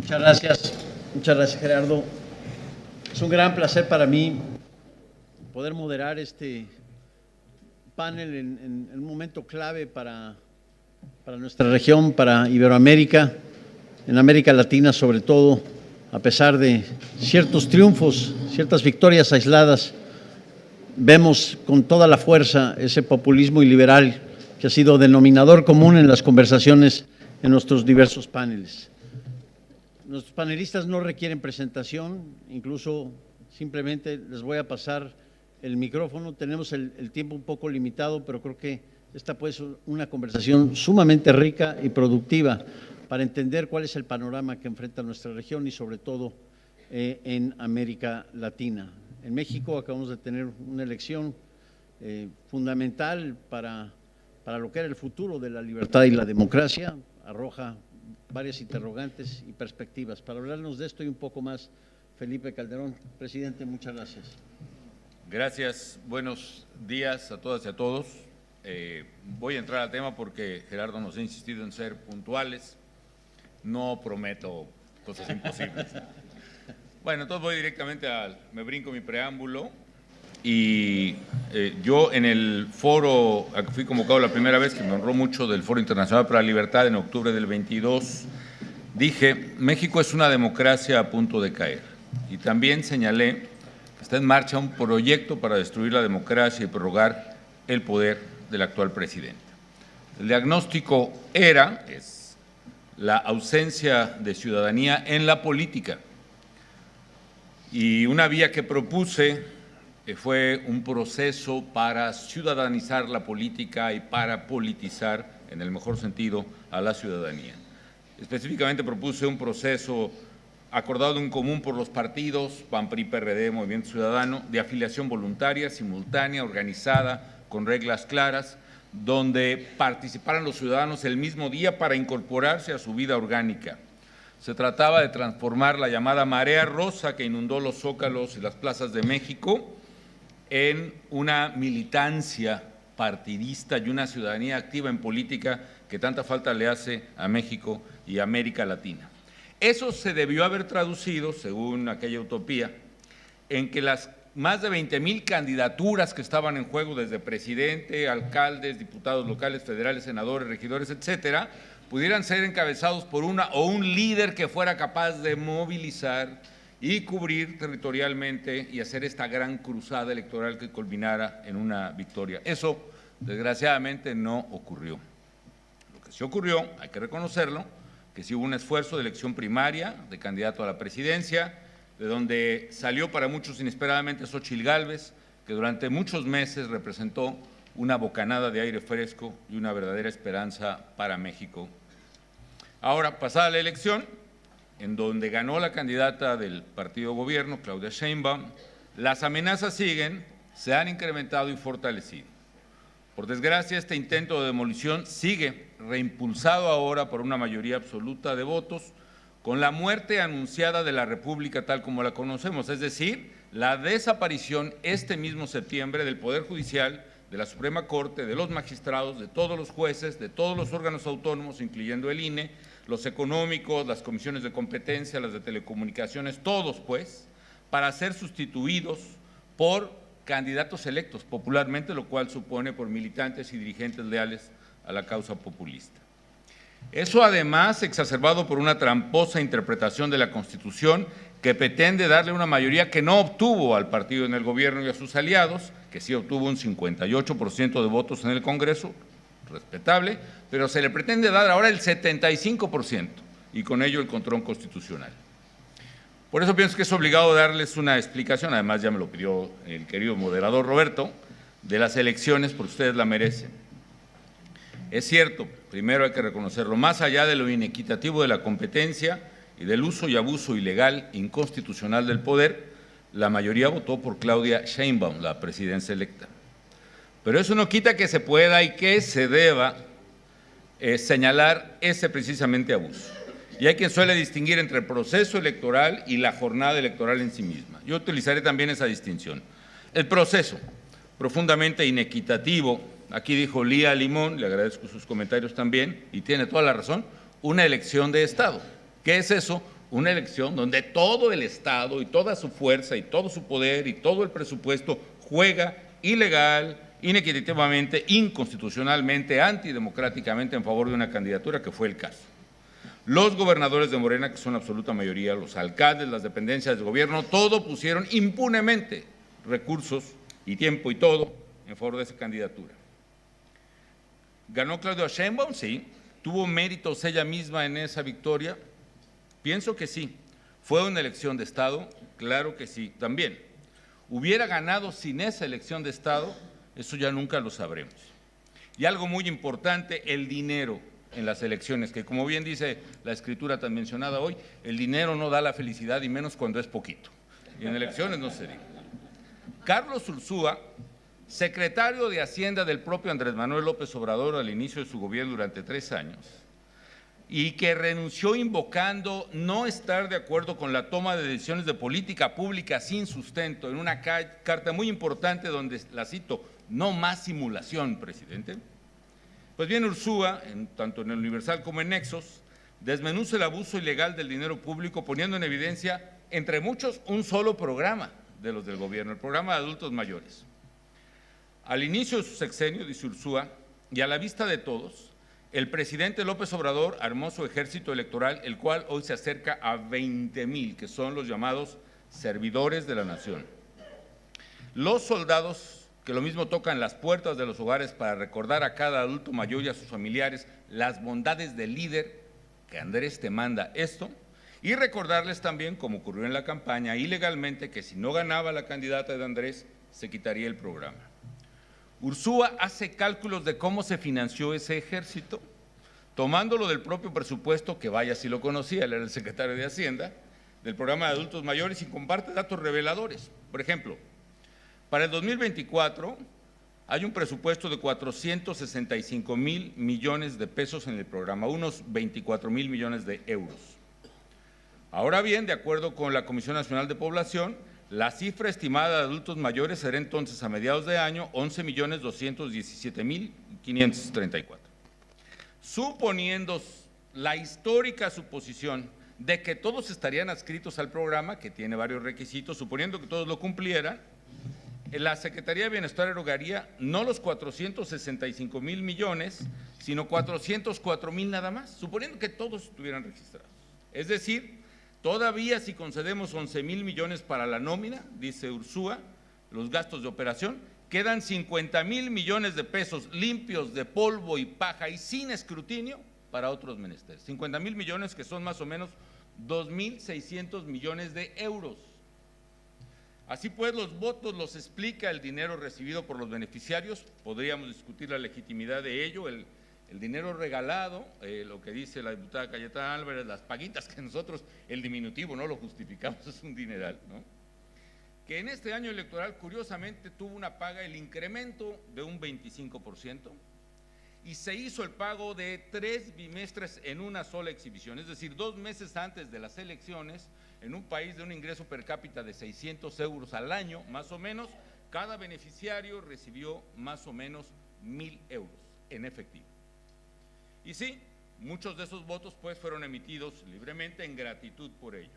Muchas gracias Gerardo. Es un gran placer para mí poder moderar este panel en un momento clave para nuestra región, para Iberoamérica, en América Latina sobre todo, a pesar de ciertos triunfos, ciertas victorias aisladas, vemos con toda la fuerza ese populismo iliberal que ha sido denominador común en las conversaciones en nuestros diversos paneles. Nuestros panelistas no requieren presentación, incluso simplemente les voy a pasar el micrófono. Tenemos el tiempo un poco limitado, pero creo que esta puede ser una conversación sumamente rica y productiva para entender cuál es el panorama que enfrenta nuestra región y sobre todo en América Latina. En México acabamos de tener una elección fundamental para lo que era el futuro de la libertad y la democracia, arroja varias interrogantes y perspectivas. Para hablarnos de esto y un poco más, Felipe Calderón. Presidente, muchas gracias. Gracias, buenos días a todas y a todos. Voy a entrar al tema porque Gerardo nos ha insistido en ser puntuales. No prometo cosas imposibles. Bueno, entonces voy directamente me brinco mi preámbulo y yo en el foro a que fui convocado la primera vez, que me honró mucho, del Foro Internacional para la Libertad en octubre del 22, dije, México es una democracia a punto de caer. Y también señalé que está en marcha un proyecto para destruir la democracia y prorrogar el poder del actual presidente. El diagnóstico es la ausencia de ciudadanía en la política. Y una vía que propuse fue un proceso para ciudadanizar la política y para politizar, en el mejor sentido, a la ciudadanía. Específicamente propuse un proceso acordado en común por los partidos, PAN, PRI, PRD, Movimiento Ciudadano, de afiliación voluntaria, simultánea, organizada, con reglas claras, donde participaran los ciudadanos el mismo día para incorporarse a su vida orgánica. Se trataba de transformar la llamada marea rosa que inundó los zócalos y las plazas de México en una militancia partidista y una ciudadanía activa en política que tanta falta le hace a México y a América Latina. Eso se debió haber traducido, según aquella utopía, en que las más de 20,000 candidaturas que estaban en juego, desde presidente, alcaldes, diputados locales, federales, senadores, regidores, etcétera, pudieran ser encabezados por una o un líder que fuera capaz de movilizar y cubrir territorialmente y hacer esta gran cruzada electoral que culminara en una victoria. Eso, desgraciadamente, no ocurrió. Lo que sí ocurrió, hay que reconocerlo, que sí hubo un esfuerzo de elección primaria de candidato a la presidencia, de donde salió para muchos inesperadamente Xóchitl Gálvez, que durante muchos meses representó una bocanada de aire fresco y una verdadera esperanza para México. Ahora, pasada la elección, en donde ganó la candidata del partido gobierno, Claudia Sheinbaum, las amenazas siguen, se han incrementado y fortalecido. Por desgracia, este intento de demolición sigue reimpulsado ahora por una mayoría absoluta de votos, con la muerte anunciada de la República tal como la conocemos, es decir, la desaparición este mismo septiembre del Poder Judicial, de la Suprema Corte, de los magistrados, de todos los jueces, de todos los órganos autónomos, incluyendo el INE, los económicos, las comisiones de competencia, las de telecomunicaciones, todos pues, para ser sustituidos por candidatos electos popularmente, lo cual supone por militantes y dirigentes leales a la causa populista. Eso además exacerbado por una tramposa interpretación de la Constitución que pretende darle una mayoría que no obtuvo al partido en el gobierno y a sus aliados, que sí obtuvo un 58% de votos en el Congreso, respetable, pero se le pretende dar ahora el 75% y con ello el control constitucional. Por eso pienso que es obligado darles una explicación, además ya me lo pidió el querido moderador Roberto, de las elecciones, porque ustedes la merecen. Es cierto, primero hay que reconocerlo, más allá de lo inequitativo de la competencia y del uso y abuso ilegal, inconstitucional del poder, la mayoría votó por Claudia Sheinbaum, la presidencia electa. Pero eso no quita que se pueda y que se deba señalar ese precisamente abuso. Y hay quien suele distinguir entre el proceso electoral y la jornada electoral en sí misma. Yo utilizaré también esa distinción. El proceso, profundamente inequitativo, aquí dijo Lía Limón, le agradezco sus comentarios también, y tiene toda la razón, una elección de Estado. ¿Qué es eso? una elección donde todo el Estado y toda su fuerza y todo su poder y todo el presupuesto juega ilegal, inequitativamente, inconstitucionalmente, antidemocráticamente en favor de una candidatura, que fue el caso. Los gobernadores de Morena, que son la absoluta mayoría, los alcaldes, las dependencias del gobierno, todo pusieron impunemente recursos y tiempo y todo en favor de esa candidatura. ¿Ganó Claudia Sheinbaum? Sí. ¿Tuvo méritos ella misma en esa victoria? Pienso que sí. ¿Fue una elección de Estado? Claro que sí, también. ¿Hubiera ganado sin esa elección de Estado? Eso ya nunca lo sabremos. Y algo muy importante, el dinero en las elecciones, que como bien dice la escritura tan mencionada hoy, el dinero no da la felicidad y menos cuando es poquito. Y en elecciones no se diga. Carlos Ursúa, secretario de Hacienda del propio Andrés Manuel López Obrador al inicio de su gobierno durante 3 años, y que renunció invocando no estar de acuerdo con la toma de decisiones de política pública sin sustento, en una carta muy importante donde, la cito, no más simulación, presidente. Pues bien, Ursúa, tanto en el Universal como en Nexos, desmenuza el abuso ilegal del dinero público, poniendo en evidencia, entre muchos, un solo programa de los del gobierno, el programa de adultos mayores. Al inicio de su sexenio, dice Ursúa, y a la vista de todos, el presidente López Obrador armó su ejército electoral, el cual hoy se acerca a 20,000, que son los llamados servidores de la nación. Los soldados que lo mismo tocan las puertas de los hogares para recordar a cada adulto mayor y a sus familiares las bondades del líder, que Andrés te manda esto, y recordarles también, como ocurrió en la campaña, ilegalmente, que si no ganaba la candidata de Andrés, se quitaría el programa. Ursúa hace cálculos de cómo se financió ese ejército, tomándolo del propio presupuesto, que vaya si lo conocía, él era el secretario de Hacienda, del programa de adultos mayores, y comparte datos reveladores. Por ejemplo, para el 2024 hay un presupuesto de 465,000 millones de pesos en el programa, unos 24,000 millones de euros. Ahora bien, de acuerdo con la Comisión Nacional de Población, la cifra estimada de adultos mayores será entonces a mediados de año 11,217,534. Suponiendo la histórica suposición de que todos estarían adscritos al programa, que tiene varios requisitos, suponiendo que todos lo cumplieran, la Secretaría de Bienestar erogaría no los 465,000 millones, sino 404,000 nada más, suponiendo que todos estuvieran registrados. Es decir, todavía si concedemos 11,000 millones para la nómina, dice Ursúa, los gastos de operación, quedan 50,000 millones de pesos limpios de polvo y paja y sin escrutinio para otros menesteres. 50,000 millones que son más o menos 2,600 millones de euros. Así pues, los votos los explica el dinero recibido por los beneficiarios, podríamos discutir la legitimidad de ello, el dinero regalado, lo que dice la diputada Cayetana Álvarez, las paguitas que nosotros, el diminutivo, no lo justificamos, es un dineral, ¿no? Que en este año electoral, curiosamente, tuvo una paga, el incremento de un 25%, y se hizo el pago de 3 bimestres en una sola exhibición, es decir, 2 meses antes de las elecciones, en un país de un ingreso per cápita de 600 euros al año, más o menos, cada beneficiario recibió más o menos 1,000 euros en efectivo. Y sí, muchos de esos votos pues fueron emitidos libremente en gratitud por ello.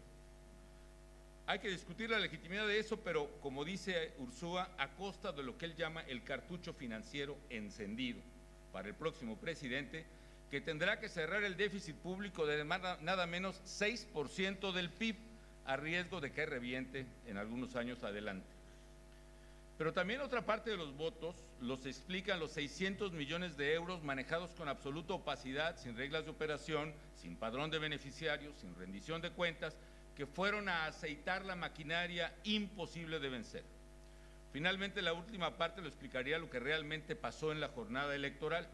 Hay que discutir la legitimidad de eso, pero como dice Ursúa, a costa de lo que él llama el cartucho financiero encendido para el próximo presidente, que tendrá que cerrar el déficit público de nada menos 6% del PIB, a riesgo de que reviente en algunos años adelante. Pero también otra parte de los votos los explican los 600 millones de euros manejados con absoluta opacidad, sin reglas de operación, sin padrón de beneficiarios, sin rendición de cuentas, que fueron a aceitar la maquinaria imposible de vencer. Finalmente, la última parte lo explicaría lo que realmente pasó en la jornada electoral.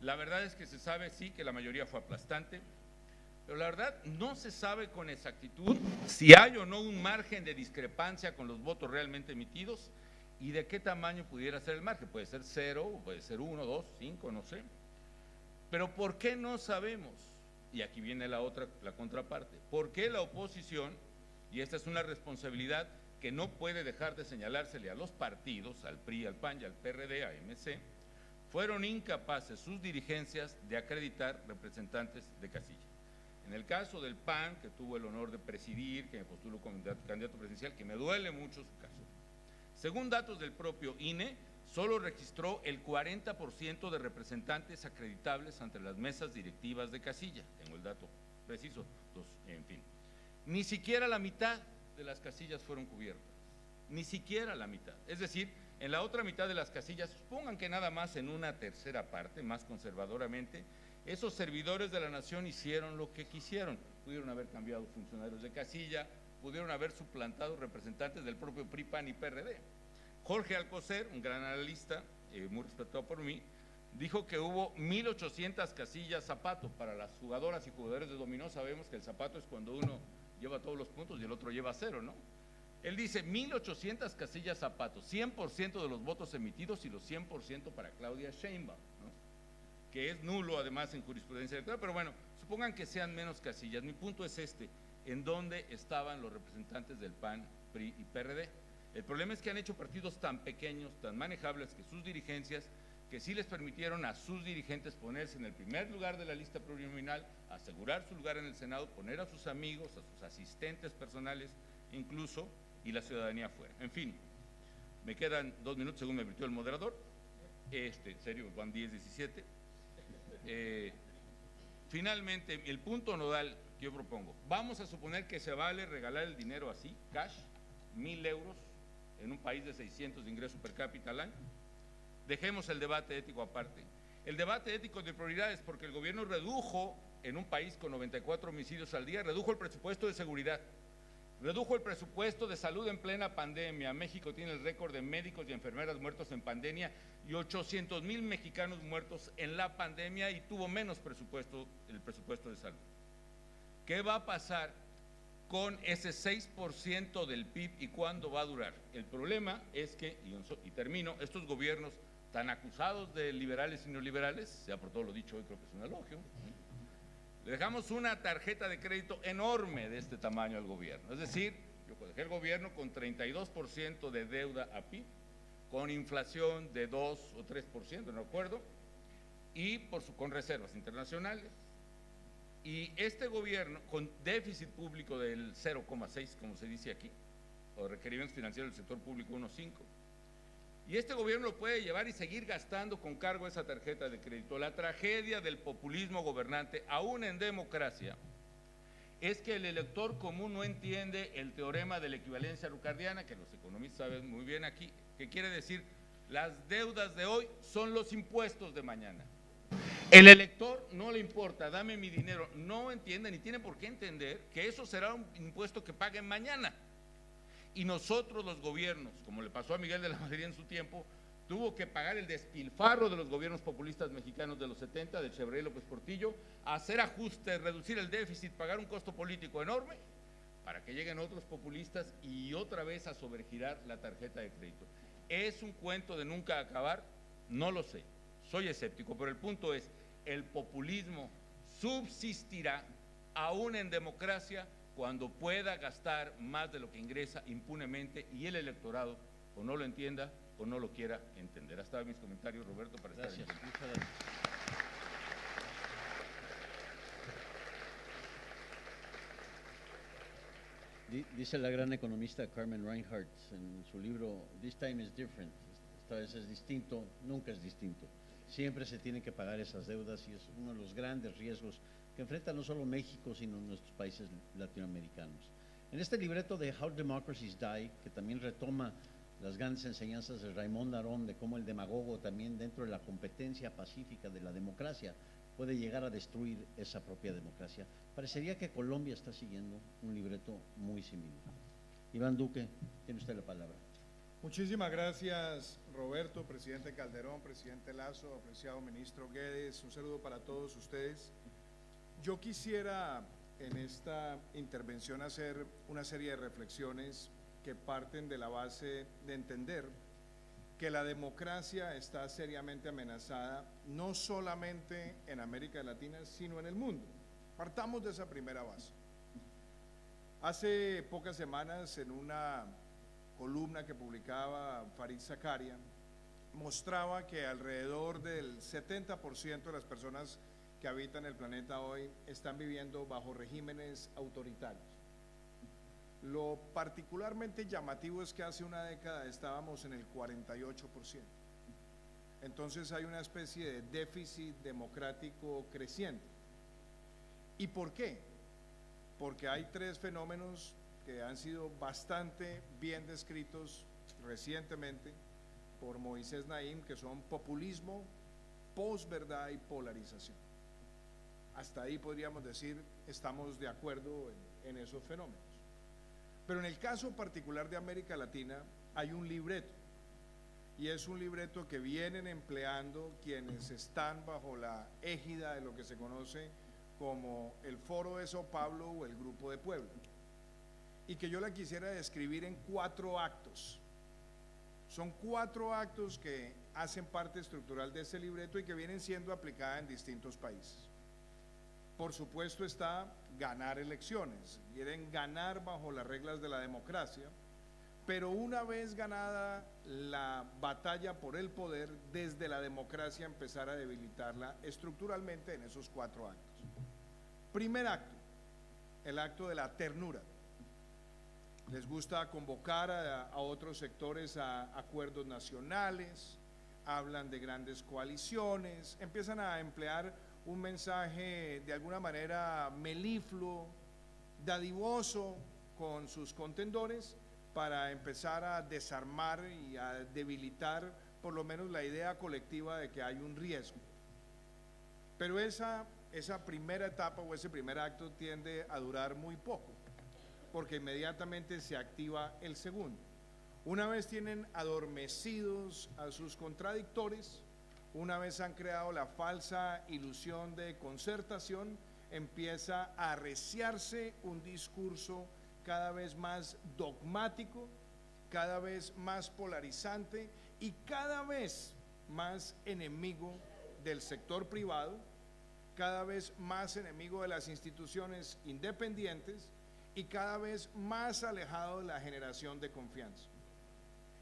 La verdad es que se sabe, sí, que la mayoría fue aplastante, pero la verdad no se sabe con exactitud si hay o no un margen de discrepancia con los votos realmente emitidos y de qué tamaño pudiera ser el margen. Puede ser 0, puede ser 1, 2, 5, no sé. Pero ¿por qué no sabemos? Y aquí viene la contraparte. ¿Por qué la oposición, y esta es una responsabilidad que no puede dejar de señalársele a los partidos, al PRI, al PAN y al PRD, a MC, fueron incapaces sus dirigencias de acreditar representantes de casilla? En el caso del PAN, que tuvo el honor de presidir, que me postuló como candidato presidencial, que me duele mucho su caso. Según datos del propio INE, solo registró el 40% de representantes acreditables ante las mesas directivas de casilla. Tengo el dato preciso, en fin. Ni siquiera la mitad de las casillas fueron cubiertas, ni siquiera la mitad. Es decir, en la otra mitad de las casillas, supongan que nada más en una tercera parte, más conservadoramente, esos servidores de la nación hicieron lo que quisieron. Pudieron haber cambiado funcionarios de casilla, pudieron haber suplantado representantes del propio PRI, PAN y PRD. Jorge Alcocer, un gran analista, muy respetado por mí, dijo que hubo 1,800 casillas zapato para las jugadoras y jugadores de dominó. Sabemos que el zapato es cuando uno lleva todos los puntos y el otro lleva 0, ¿no? Él dice 1,800 casillas zapato, 100% de los votos emitidos y los 100% para Claudia Sheinbaum, ¿no? Que es nulo además en jurisprudencia electoral, pero bueno, supongan que sean menos casillas. Mi punto es este: ¿en dónde estaban los representantes del PAN, PRI y PRD? El problema es que han hecho partidos tan pequeños, tan manejables, que sus dirigencias, que sí les permitieron a sus dirigentes ponerse en el primer lugar de la lista plurinominal, asegurar su lugar en el Senado, poner a sus amigos, a sus asistentes personales incluso, y la ciudadanía fuera. En fin, me quedan 2 minutos según me advirtió el moderador. En serio, van 10:17. Finalmente, el punto nodal que yo propongo: vamos a suponer que se vale regalar el dinero así, cash, 1,000 euros en un país de 600 de ingreso per cápita al año. Dejemos el debate ético aparte. El debate ético de prioridades, porque el gobierno redujo, en un país con 94 homicidios al día, redujo el presupuesto de seguridad, redujo el presupuesto de salud en plena pandemia. México tiene el récord de médicos y enfermeras muertos en pandemia y 800,000 mexicanos muertos en la pandemia, y tuvo menos presupuesto, el presupuesto de salud. ¿Qué va a pasar con ese 6% del PIB y cuándo va a durar? El problema es que, y termino, estos gobiernos tan acusados de liberales y neoliberales, sea por todo lo dicho hoy, creo que es un elogio, le dejamos una tarjeta de crédito enorme de este tamaño al gobierno. Es decir, yo dejé el gobierno con 32% de deuda a PIB, con inflación de 2 o 3%, no recuerdo, y con reservas internacionales. Y este gobierno con déficit público del 0,6, como se dice aquí, o requerimientos financieros del sector público 1,5. Y este gobierno lo puede llevar y seguir gastando con cargo a esa tarjeta de crédito. La tragedia del populismo gobernante, aún en democracia, es que el elector común no entiende el teorema de la equivalencia ricardiana, que los economistas saben muy bien aquí, que quiere decir: las deudas de hoy son los impuestos de mañana. El elector no le importa, dame mi dinero, no entiende ni tiene por qué entender que eso será un impuesto que paguen mañana. Y nosotros, los gobiernos, como le pasó a Miguel de la Madrid en su tiempo, tuvo que pagar el despilfarro de los gobiernos populistas mexicanos de los 70, de Echeverría y López Portillo, hacer ajustes, reducir el déficit, pagar un costo político enorme, para que lleguen otros populistas y otra vez a sobregirar la tarjeta de crédito. ¿Es un cuento de nunca acabar? No lo sé, soy escéptico, pero el punto es: el populismo subsistirá aún en democracia cuando pueda gastar más de lo que ingresa impunemente, y el electorado o no lo entienda o no lo quiera entender. Hasta mis comentarios, Roberto, para estar Gracias. en Muchas gracias. Dice la gran economista Carmen Reinhardt en su libro This Time is Different. Esta vez es distinto, nunca es distinto. Siempre se tienen que pagar esas deudas, y es uno de los grandes riesgos que enfrenta no solo México, sino nuestros países latinoamericanos. En este libreto de How Democracies Die, que también retoma las grandes enseñanzas de Raymond Aron, de cómo el demagogo también dentro de la competencia pacífica de la democracia puede llegar a destruir esa propia democracia, parecería que Colombia está siguiendo un libreto muy similar. Iván Duque, tiene usted la palabra. Muchísimas gracias, Roberto, presidente Calderón, presidente Lazo, apreciado ministro Guedes, un saludo para todos ustedes. Yo quisiera en esta intervención hacer una serie de reflexiones que parten de la base de entender que la democracia está seriamente amenazada, no solamente en América Latina, sino en el mundo. Partamos de esa primera base. Hace pocas semanas, en una columna que publicaba Farid Zakaria, mostraba que alrededor del 70% de las personas que habitan el planeta hoy están viviendo bajo regímenes autoritarios. Lo particularmente llamativo es que hace una década estábamos en el 48%. Entonces hay una especie de déficit democrático creciente. ¿Y por qué? Porque hay tres fenómenos que han sido bastante bien descritos recientemente por Moisés Naim, que son populismo, posverdad y polarización. Hasta ahí podríamos decir, estamos de acuerdo en esos fenómenos. Pero en el caso particular de América Latina hay un libreto, y es un libreto que vienen empleando quienes están bajo la égida de lo que se conoce como el Foro de Sao Paulo o el Grupo de Puebla, y que yo la quisiera describir en 4 actos. Son 4 actos que hacen parte estructural de ese libreto y que vienen siendo aplicadas en distintos países. Por supuesto está ganar elecciones, quieren ganar bajo las reglas de la democracia, pero una vez ganada la batalla por el poder, desde la democracia empezar a debilitarla estructuralmente en esos 4 actos. Primer acto, el acto de la ternura. Les gusta convocar a otros sectores a acuerdos nacionales, hablan de grandes coaliciones, empiezan a emplear un mensaje de alguna manera melifluo, dadivoso con sus contendores para empezar a desarmar y a debilitar por lo menos la idea colectiva de que hay un riesgo. Pero esa primera etapa o ese primer acto tiende a durar muy poco, porque inmediatamente se activa el segundo. Una vez tienen adormecidos a sus contradictores, una vez han creado la falsa ilusión de concertación, empieza a arreciarse un discurso cada vez más dogmático, cada vez más polarizante y cada vez más enemigo del sector privado, cada vez más enemigo de las instituciones independientes y cada vez más alejado de la generación de confianza.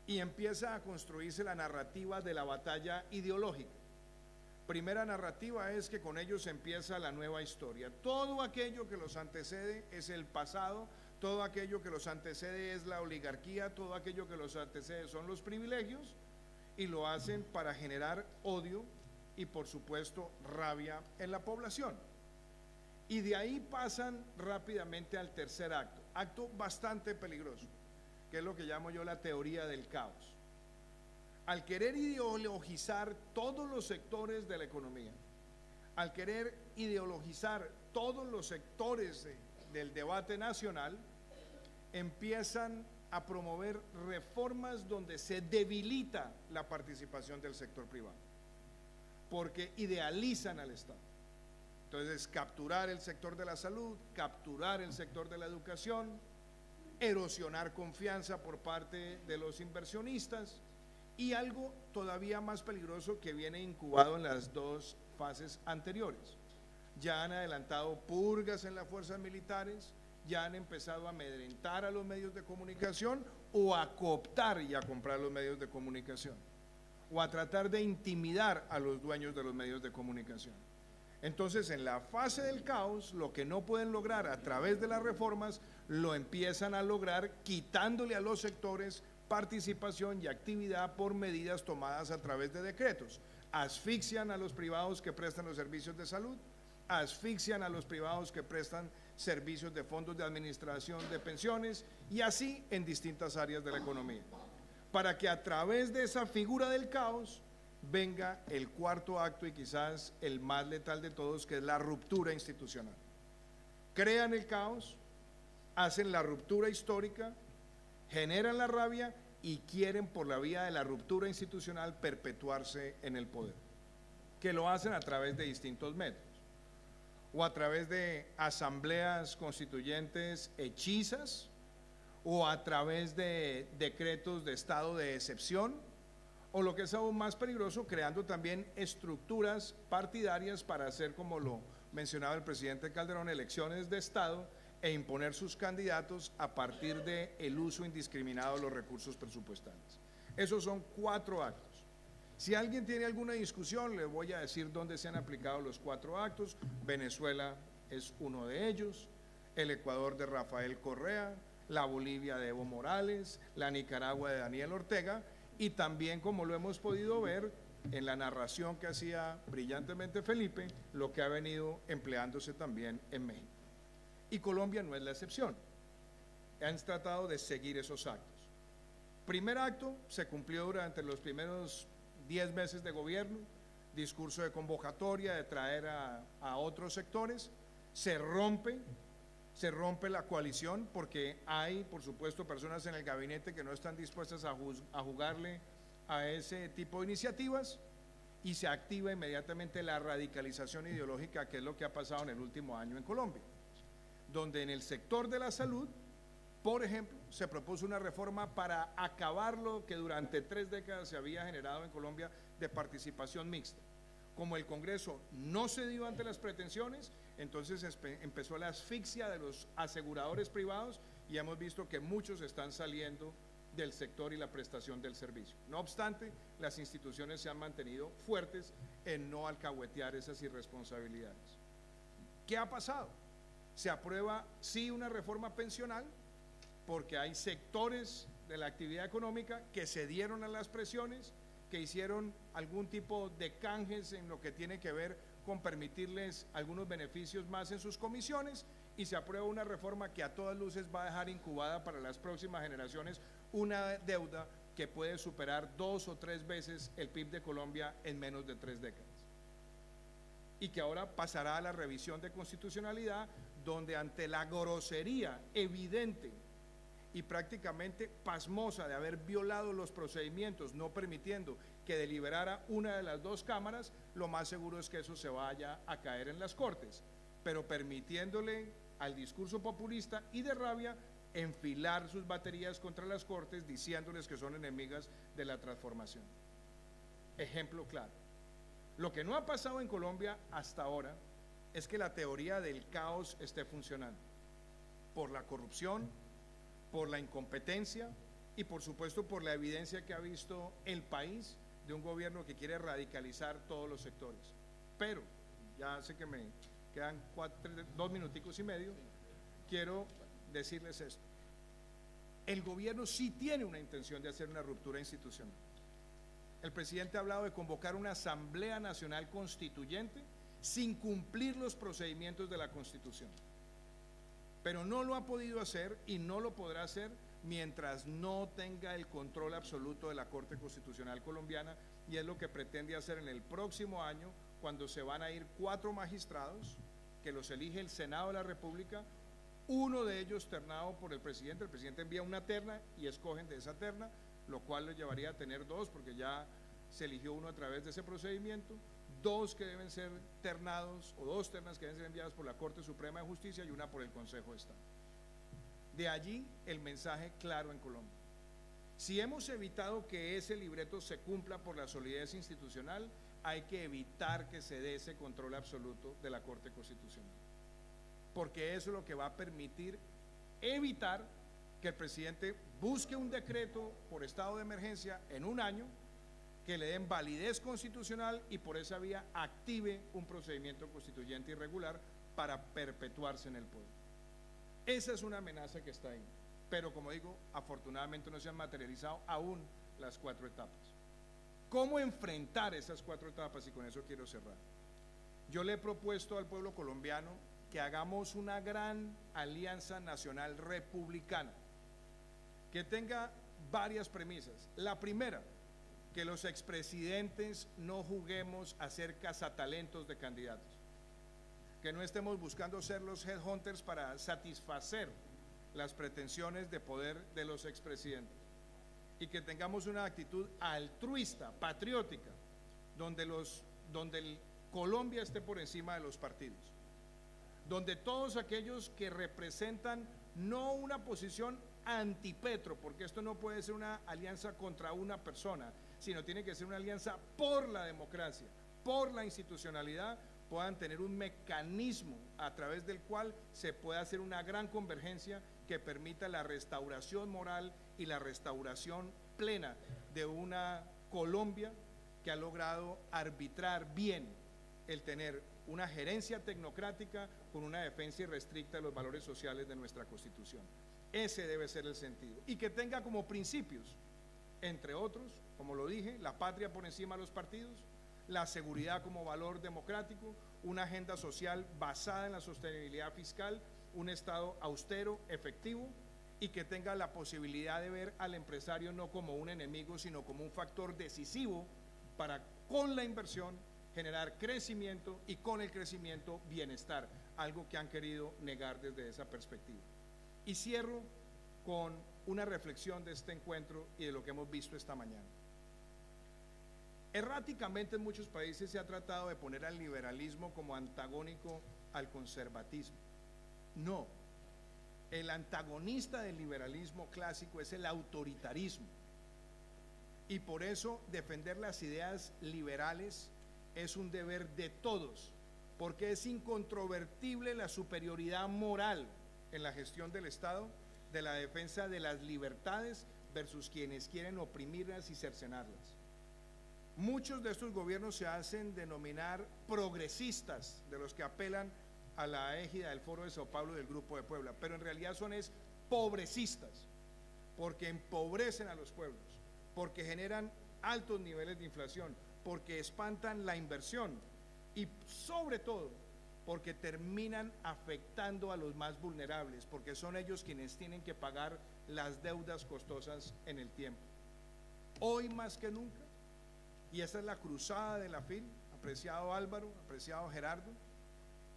Y empieza a construirse la narrativa de la batalla ideológica. Primera narrativa es que con ellos empieza la nueva historia. Todo aquello que los antecede es el pasado, todo aquello que los antecede es la oligarquía, todo aquello que los antecede son los privilegios, y lo hacen para generar odio y por supuesto rabia en la población. Y de ahí pasan rápidamente al tercer acto, acto bastante peligroso, que es lo que llamo yo la teoría del caos. Al querer ideologizar todos los sectores de la economía, al querer ideologizar todos los sectores del debate nacional, empiezan a promover reformas donde se debilita la participación del sector privado, porque idealizan al Estado. Entonces, capturar el sector de la salud, capturar el sector de la educación, erosionar confianza por parte de los inversionistas y algo todavía más peligroso que viene incubado en las 2 fases anteriores. Ya han adelantado purgas en las fuerzas militares, ya han empezado a amedrentar a los medios de comunicación o a cooptar y a comprar los medios de comunicación o a tratar de intimidar a los dueños de los medios de comunicación. Entonces, en la fase del caos, lo que no pueden lograr a través de las reformas, lo empiezan a lograr quitándole a los sectores participación y actividad por medidas tomadas a través de decretos. Asfixian a los privados que prestan los servicios de salud, asfixian a los privados que prestan servicios de fondos de administración de pensiones y así en distintas áreas de la economía, para que a través de esa figura del caos venga el cuarto acto y quizás el más letal de todos, que es la ruptura institucional. Crean el caos, hacen la ruptura histórica, generan la rabia y quieren por la vía de la ruptura institucional perpetuarse en el poder, que lo hacen a través de distintos métodos, o a través de asambleas constituyentes hechizas, o a través de decretos de estado de excepción, o lo que es aún más peligroso, creando también estructuras partidarias para hacer, como lo mencionaba el presidente Calderón, elecciones de Estado e imponer sus candidatos a partir del uso indiscriminado de los recursos presupuestales. Esos son 4 actos. Si alguien tiene alguna discusión, le voy a decir dónde se han aplicado los 4 actos. Venezuela es uno de ellos, el Ecuador de Rafael Correa, la Bolivia de Evo Morales, la Nicaragua de Daniel Ortega, y también, como lo hemos podido ver en la narración que hacía brillantemente Felipe, lo que ha venido empleándose también en México. Y Colombia no es la excepción. Han tratado de seguir esos actos. Primer acto se cumplió durante los primeros 10 meses de gobierno, discurso de convocatoria, de traer a otros sectores. Se rompe la coalición porque hay, por supuesto, personas en el gabinete que no están dispuestas a jugarle a ese tipo de iniciativas, y se activa inmediatamente la radicalización ideológica, que es lo que ha pasado en el último año en Colombia, donde en el sector de la salud, por ejemplo, se propuso una reforma para acabar lo que durante 3 décadas se había generado en Colombia de participación mixta. Como el Congreso no cedió ante las pretensiones, entonces empezó la asfixia de los aseguradores privados, y hemos visto que muchos están saliendo del sector y la prestación del servicio. No obstante, las instituciones se han mantenido fuertes en no alcahuetear esas irresponsabilidades. ¿Qué ha pasado? Se aprueba sí una reforma pensional, porque hay sectores de la actividad económica que cedieron a las presiones, que hicieron algún tipo de canjes en lo que tiene que ver con permitirles algunos beneficios más en sus comisiones, y se aprueba una reforma que a todas luces va a dejar incubada para las próximas generaciones una deuda que puede superar 2 o 3 veces el PIB de Colombia en menos de 3 décadas. Y que ahora pasará a la revisión de constitucionalidad, donde ante la grosería evidente y prácticamente pasmosa de haber violado los procedimientos, no permitiendo que deliberara una de las 2 cámaras, lo más seguro es que eso se vaya a caer en las Cortes, pero permitiéndole al discurso populista y de rabia enfilar sus baterías contra las Cortes, diciéndoles que son enemigas de la transformación. Ejemplo claro. Lo que no ha pasado en Colombia hasta ahora es que la teoría del caos esté funcionando, por la corrupción, por la incompetencia y por supuesto por la evidencia que ha visto el país de un gobierno que quiere radicalizar todos los sectores. Pero, ya sé que me quedan 2 minuticos y medio, quiero decirles esto. El gobierno sí tiene una intención de hacer una ruptura institucional. El presidente ha hablado de convocar una Asamblea Nacional Constituyente sin cumplir los procedimientos de la Constitución, pero no lo ha podido hacer y no lo podrá hacer mientras no tenga el control absoluto de la Corte Constitucional colombiana, y es lo que pretende hacer en el próximo año, cuando se van a ir 4 magistrados que los elige el Senado de la República, uno de ellos ternado por el presidente envía una terna y escogen de esa terna, lo cual le llevaría a tener 2, porque ya se eligió uno a través de ese procedimiento, 2 que deben ser ternados, o 2 ternas que deben ser enviadas por la Corte Suprema de Justicia y una por el Consejo de Estado. De allí el mensaje claro en Colombia. Si hemos evitado que ese libreto se cumpla por la solidez institucional, hay que evitar que se dé ese control absoluto de la Corte Constitucional, porque eso es lo que va a permitir evitar que el presidente busque un decreto por estado de emergencia en un año, que le den validez constitucional y por esa vía active un procedimiento constituyente irregular para perpetuarse en el poder. Esa es una amenaza que está ahí, pero como digo, afortunadamente no se han materializado aún las 4 etapas. ¿Cómo enfrentar esas 4 etapas? Y con eso quiero cerrar. Yo le he propuesto al pueblo colombiano que hagamos una gran alianza nacional republicana, que tenga varias premisas. La primera, que los expresidentes no juguemos a ser cazatalentos de candidatos, que no estemos buscando ser los headhunters para satisfacer las pretensiones de poder de los expresidentes, y que tengamos una actitud altruista, patriótica, donde Colombia esté por encima de los partidos, donde todos aquellos que representan no una posición antipetro, porque esto no puede ser una alianza contra una persona, sino tiene que ser una alianza por la democracia, por la institucionalidad, puedan tener un mecanismo a través del cual se pueda hacer una gran convergencia que permita la restauración moral y la restauración plena de una Colombia que ha logrado arbitrar bien el tener una gerencia tecnocrática con una defensa irrestricta de los valores sociales de nuestra Constitución. Ese debe ser el sentido. Y que tenga como principios, entre otros, como lo dije, la patria por encima de los partidos, la seguridad como valor democrático, una agenda social basada en la sostenibilidad fiscal, un Estado austero, efectivo, y que tenga la posibilidad de ver al empresario no como un enemigo, sino como un factor decisivo para, con la inversión, generar crecimiento y con el crecimiento bienestar, algo que han querido negar desde esa perspectiva. Y cierro con una reflexión de este encuentro y de lo que hemos visto esta mañana. Erráticamente en muchos países se ha tratado de poner al liberalismo como antagónico al conservatismo. No, el antagonista del liberalismo clásico es el autoritarismo. Y por eso defender las ideas liberales es un deber de todos, porque es incontrovertible la superioridad moral en la gestión del Estado, de la defensa de las libertades versus quienes quieren oprimirlas y cercenarlas. Muchos de estos gobiernos se hacen denominar progresistas, de los que apelan a la égida del Foro de Sao Paulo y del Grupo de Puebla, pero en realidad son pobrecistas, porque empobrecen a los pueblos, porque generan altos niveles de inflación, porque espantan la inversión y sobre todo porque terminan afectando a los más vulnerables, porque son ellos quienes tienen que pagar las deudas costosas en el tiempo. Hoy más que nunca, y esa es la cruzada de la FIL, apreciado Álvaro, apreciado Gerardo,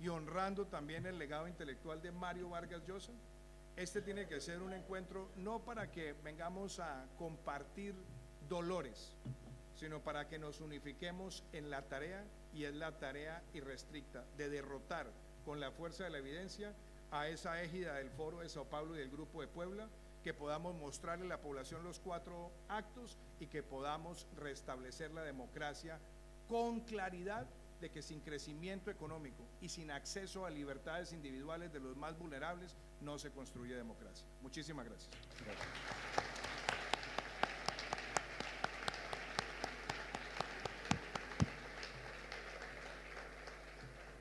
y honrando también el legado intelectual de Mario Vargas Llosa, este tiene que ser un encuentro no para que vengamos a compartir dolores, sino para que nos unifiquemos en la tarea, y es la tarea irrestricta de derrotar con la fuerza de la evidencia a esa égida del Foro de Sao Paulo y del Grupo de Puebla, que podamos mostrarle a la población los 4 actos y que podamos restablecer la democracia con claridad de que sin crecimiento económico y sin acceso a libertades individuales de los más vulnerables no se construye democracia. Muchísimas gracias.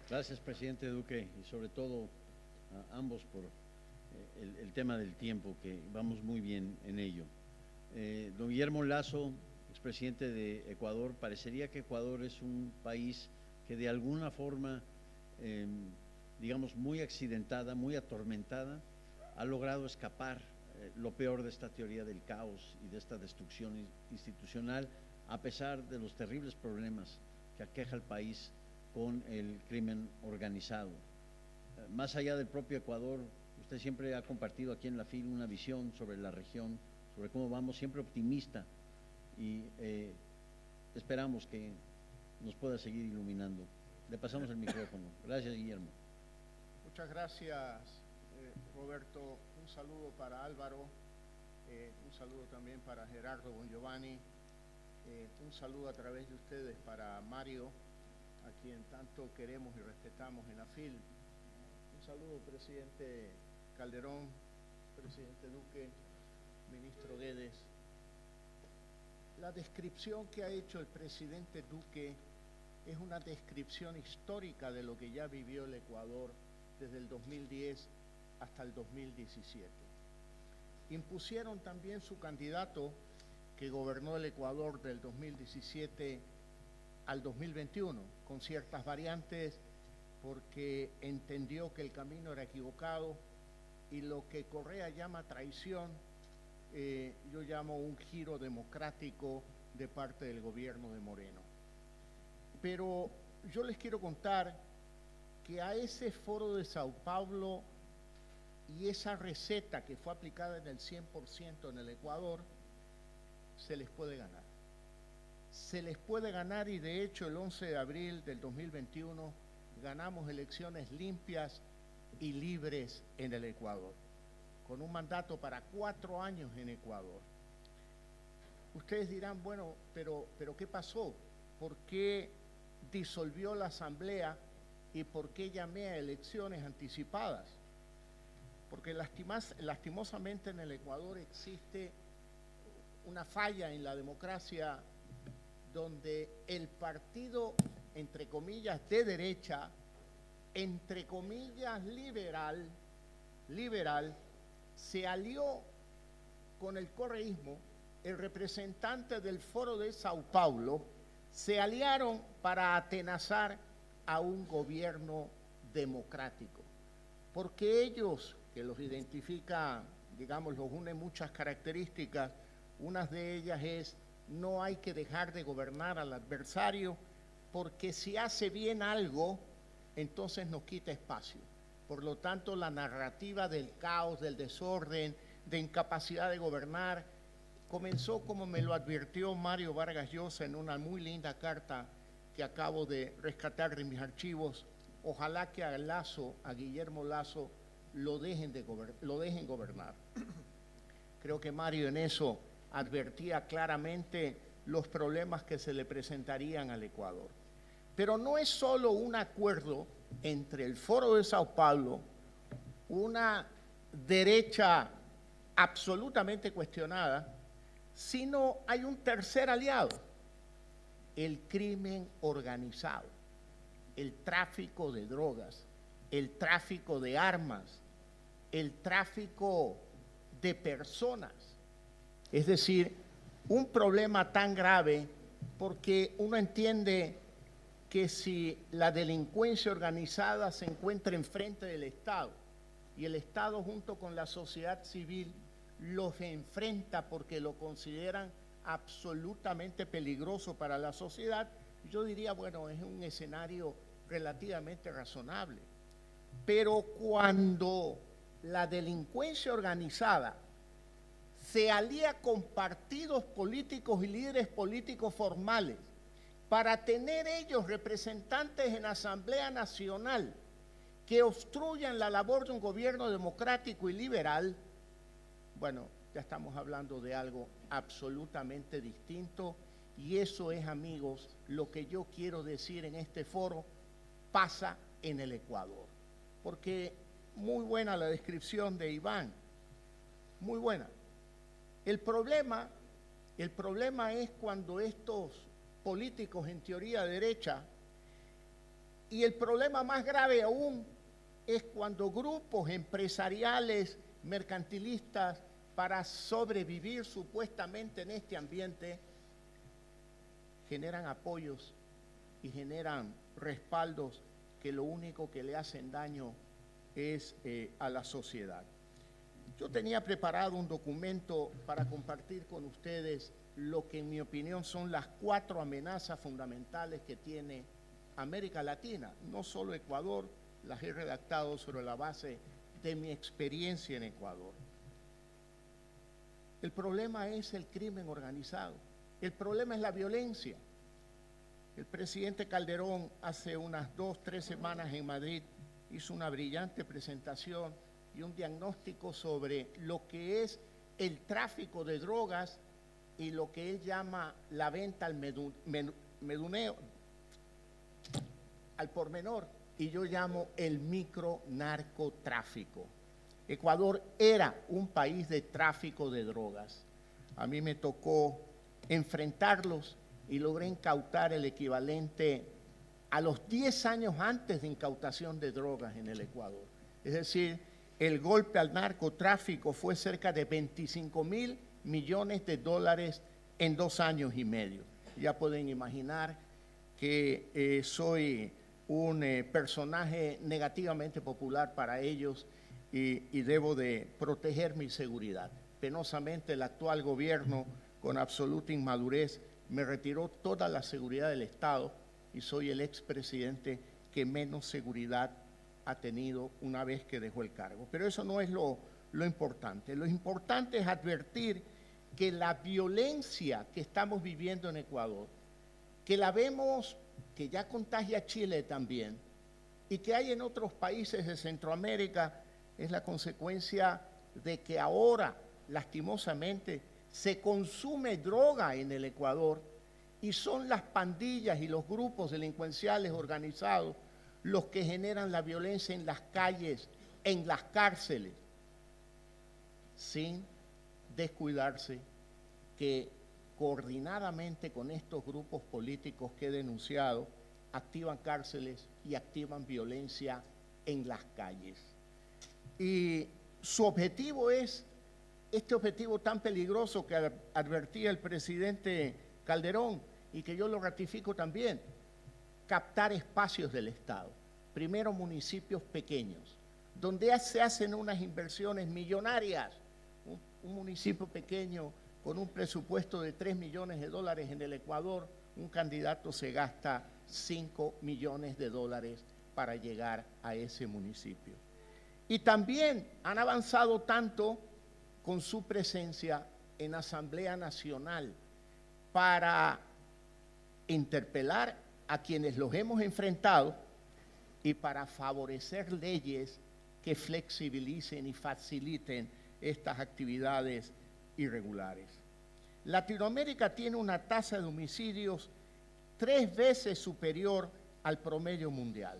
Gracias, presidente Duque, y sobre todo a ambos por el tema del tiempo, que vamos muy bien en ello. Don Guillermo Lasso, expresidente de Ecuador, parecería que Ecuador es un país que de alguna forma, digamos, muy accidentada, muy atormentada, ha logrado escapar lo peor de esta teoría del caos y de esta destrucción institucional, a pesar de los terribles problemas que aqueja al país con el crimen organizado. Más allá del propio Ecuador, usted siempre ha compartido aquí en la FIL una visión sobre la región, sobre cómo vamos, siempre optimista, y esperamos que nos pueda seguir iluminando. Le pasamos el micrófono. Gracias, Guillermo. Muchas gracias, Roberto. Un saludo para Álvaro, un saludo también para Gerardo Bongiovanni, un saludo a través de ustedes para Mario, a quien tanto queremos y respetamos en la FIL. Un saludo, presidente Calderón, presidente Duque, ministro Guedes. La descripción que ha hecho el presidente Duque es una descripción histórica de lo que ya vivió el Ecuador desde el 2010 hasta el 2017. Impusieron también su candidato, que gobernó el Ecuador del 2017 al 2021, con ciertas variantes, porque entendió que el camino era equivocado, y lo que Correa llama traición, yo llamo un giro democrático de parte del gobierno de Moreno. Pero yo les quiero contar que a ese Foro de Sao Paulo y esa receta que fue aplicada en el 100% en el Ecuador, se les puede ganar. Se les puede ganar, y de hecho el 11 de abril del 2021 ganamos elecciones limpias y libres en el Ecuador, con un mandato para 4 años en Ecuador. Ustedes dirán, bueno, pero ¿qué pasó? ¿Por qué disolvió la asamblea y por qué llamé a elecciones anticipadas? Porque lastimosamente en el Ecuador existe una falla en la democracia donde el partido, entre comillas, de derecha, entre comillas, liberal, se alió con el correísmo. El representante del Foro de Sao Paulo se aliaron para atenazar a un gobierno democrático, porque ellos, que los identifican, digamos, los unen muchas características, una de ellas es: no hay que dejar de gobernar al adversario, porque si hace bien algo, entonces nos quita espacio. Por lo tanto, la narrativa del caos, del desorden, de incapacidad de gobernar, comenzó, como me lo advirtió Mario Vargas Llosa en una muy linda carta que acabo de rescatar de mis archivos. Ojalá que a Guillermo Lasso, lo dejen gobernar. Creo que Mario en eso advertía claramente los problemas que se le presentarían al Ecuador. Pero no es solo un acuerdo entre el Foro de Sao Paulo, una derecha absolutamente cuestionada, sino hay un tercer aliado: el crimen organizado, el tráfico de drogas, el tráfico de armas, el tráfico de personas. Es decir, un problema tan grave, porque uno entiende que si la delincuencia organizada se encuentra enfrente del Estado y el Estado junto con la sociedad civil los enfrenta porque lo consideran absolutamente peligroso para la sociedad, yo diría, bueno, es un escenario relativamente razonable. Pero cuando la delincuencia organizada se alía con partidos políticos y líderes políticos formales para tener ellos representantes en la Asamblea Nacional que obstruyan la labor de un gobierno democrático y liberal, bueno, ya estamos hablando de algo absolutamente distinto, y eso es, amigos, lo que yo quiero decir en este foro: pasa en el Ecuador. Porque muy buena la descripción de Iván, muy buena. El problema es cuando estos políticos en teoría de derecha, y el problema más grave aún es cuando grupos empresariales, mercantilistas, para sobrevivir supuestamente en este ambiente, generan apoyos y generan respaldos que lo único que le hacen daño es a la sociedad. Yo tenía preparado un documento para compartir con ustedes lo que en mi opinión son las 4 amenazas fundamentales que tiene América Latina, no solo Ecuador. Las he redactado sobre la base de mi experiencia en Ecuador. El problema es el crimen organizado, el problema es la violencia. El presidente Calderón hace unas 2-3 semanas en Madrid hizo una brillante presentación y un diagnóstico sobre lo que es el tráfico de drogas y lo que él llama la venta al meduneo, al por menor, y yo llamo el micronarcotráfico. Ecuador era un país de tráfico de drogas. A mí me tocó enfrentarlos y logré incautar el equivalente a los 10 años antes de incautación de drogas en el Ecuador. Es decir, el golpe al narcotráfico fue cerca de 25.000 millones de dólares en 2 años y medio. Ya pueden imaginar que soy un personaje negativamente popular para ellos y debo de proteger mi seguridad. Penosamente, el actual gobierno, con absoluta inmadurez, me retiró toda la seguridad del Estado y soy el expresidente que menos seguridad ha tenido una vez que dejó el cargo. Pero eso no es lo importante. Lo importante es advertir que la violencia que estamos viviendo en Ecuador, que la vemos, que ya contagia a Chile también, y que hay en otros países de Centroamérica, es la consecuencia de que ahora, lastimosamente, se consume droga en el Ecuador y son las pandillas y los grupos delincuenciales organizados los que generan la violencia en las calles, en las cárceles, sin descuidarse que coordinadamente con estos grupos políticos que he denunciado, activan cárceles y activan violencia en las calles. Y su objetivo es este objetivo tan peligroso que advertía el presidente Calderón y que yo lo ratifico también: captar espacios del Estado. Primero, municipios pequeños, donde se hacen unas inversiones millonarias. Un municipio pequeño con un presupuesto de $3 millones en el Ecuador, un candidato se gasta $5 millones para llegar a ese municipio. Y también han avanzado tanto con su presencia en Asamblea Nacional para interpelar a quienes los hemos enfrentado y para favorecer leyes que flexibilicen y faciliten estas actividades irregulares. Latinoamérica tiene una tasa de homicidios 3 veces superior al promedio mundial.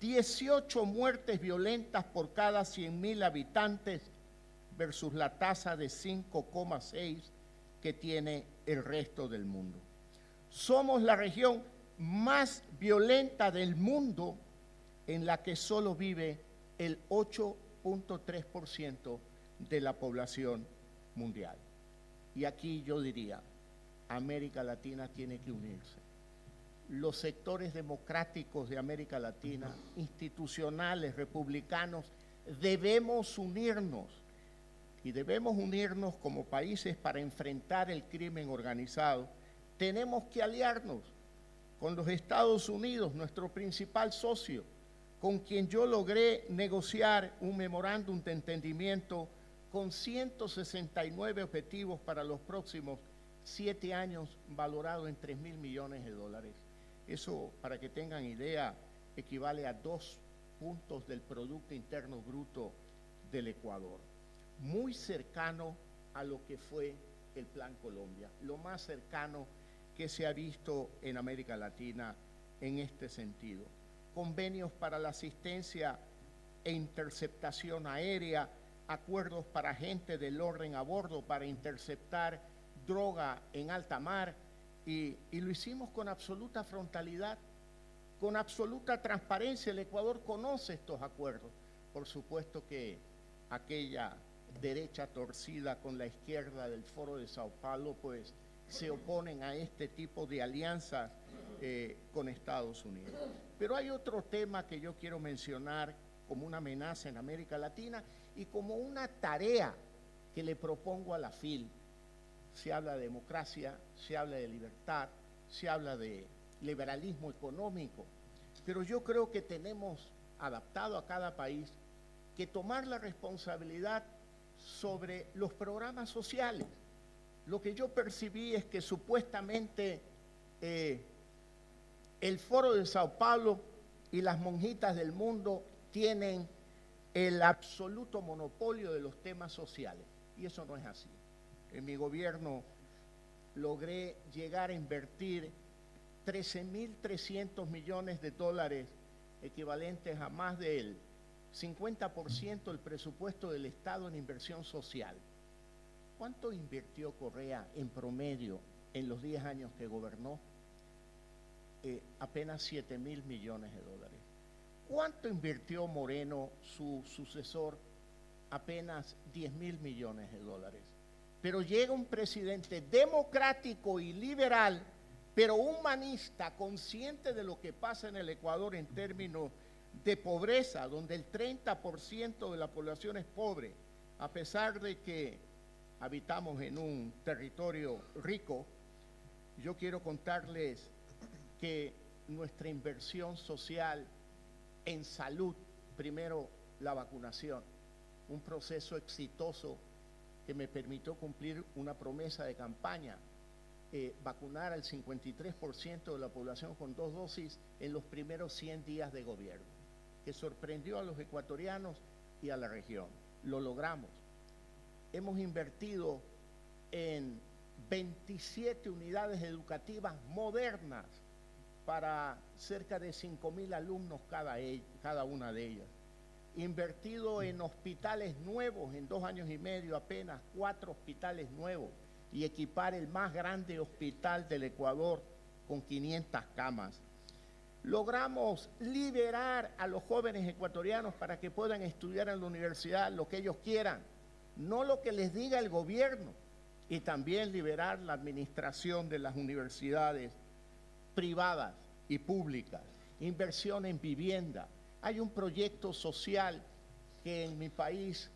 18 muertes violentas por cada 100.000 habitantes versus la tasa de 5,6 que tiene el resto del mundo. Somos la región más violenta del mundo, en la que solo vive el 8,3% de la población mundial. Y aquí yo diría, América Latina tiene que unirse. Los sectores democráticos de América Latina, institucionales, republicanos, debemos unirnos. Y debemos unirnos como países para enfrentar el crimen organizado. Tenemos que aliarnos con los Estados Unidos, nuestro principal socio, con quien yo logré negociar un memorándum de entendimiento con 169 objetivos para los próximos 7 años, valorado en $3.000 millones. Eso, para que tengan idea, equivale a 2 puntos del Producto Interno Bruto del Ecuador. Muy cercano a lo que fue el Plan Colombia, lo más cercano que se ha visto en América Latina en este sentido. Convenios para la asistencia e interceptación aérea, acuerdos para gente del orden a bordo para interceptar droga en alta mar, y lo hicimos con absoluta frontalidad, con absoluta transparencia. El Ecuador conoce estos acuerdos. Por supuesto que aquella derecha torcida con la izquierda del Foro de Sao Paulo, pues se oponen a este tipo de alianzas con Estados Unidos. Pero hay otro tema que yo quiero mencionar como una amenaza en América Latina y como una tarea que le propongo a la FIL. Se habla de democracia, se habla de libertad, se habla de liberalismo económico, pero yo creo que tenemos, adaptado a cada país, que tomar la responsabilidad sobre los programas sociales. Lo que yo percibí es que supuestamente el Foro de Sao Paulo y las monjitas del mundo tienen el absoluto monopolio de los temas sociales, y eso no es así. En mi gobierno logré llegar a invertir $13.300 millones, equivalentes a más del 50% del presupuesto del Estado en inversión social. ¿Cuánto invirtió Correa en promedio en los 10 años que gobernó? Apenas $7.000 millones. ¿Cuánto invirtió Moreno, su sucesor? Apenas $10.000 millones. Pero llega un presidente democrático y liberal, pero humanista, consciente de lo que pasa en el Ecuador en términos de pobreza, donde el 30% de la población es pobre, a pesar de que habitamos en un territorio rico. Yo quiero contarles que nuestra inversión social en salud, primero la vacunación, un proceso exitoso que me permitió cumplir una promesa de campaña, vacunar al 53% de la población con 2 dosis en los primeros 100 días de gobierno, que sorprendió a los ecuatorianos y a la región. Lo logramos. Hemos invertido en 27 unidades educativas modernas para cerca de 5.000 alumnos cada una de ellas. Invertido en hospitales nuevos, en 2 años y medio apenas, 4 hospitales nuevos, y equipar el más grande hospital del Ecuador con 500 camas. Logramos liberar a los jóvenes ecuatorianos para que puedan estudiar en la universidad lo que ellos quieran, no lo que les diga el gobierno, y también liberar la administración de las universidades privadas y públicas, inversión en vivienda. Hay un proyecto social que en mi país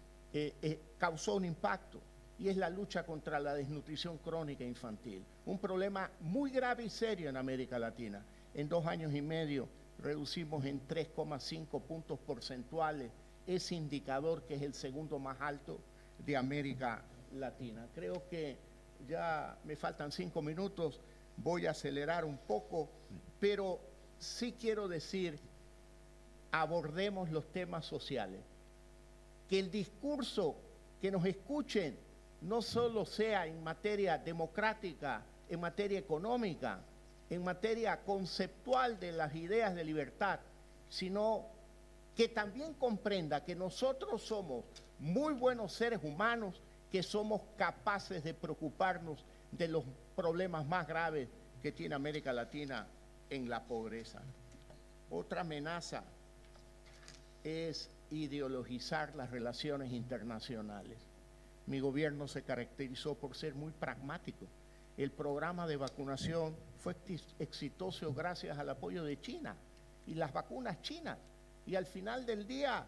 causó un impacto, y es la lucha contra la desnutrición crónica infantil, un problema muy grave y serio en América Latina. En 2 años y medio reducimos en 3,5 puntos porcentuales ese indicador, que es el segundo más alto de América Latina. Creo que ya me faltan 5 minutos, voy a acelerar un poco, pero sí quiero decir, abordemos los temas sociales, que el discurso, que nos escuchen, no solo sea en materia democrática, en materia económica, en materia conceptual de las ideas de libertad, sino que también comprenda que nosotros somos muy buenos seres humanos, que somos capaces de preocuparnos de los problemas más graves que tiene América Latina en la pobreza. Otra amenaza es ideologizar las relaciones internacionales. Mi gobierno se caracterizó por ser muy pragmático. El programa de vacunación fue exitoso gracias al apoyo de China y las vacunas chinas. Y al final del día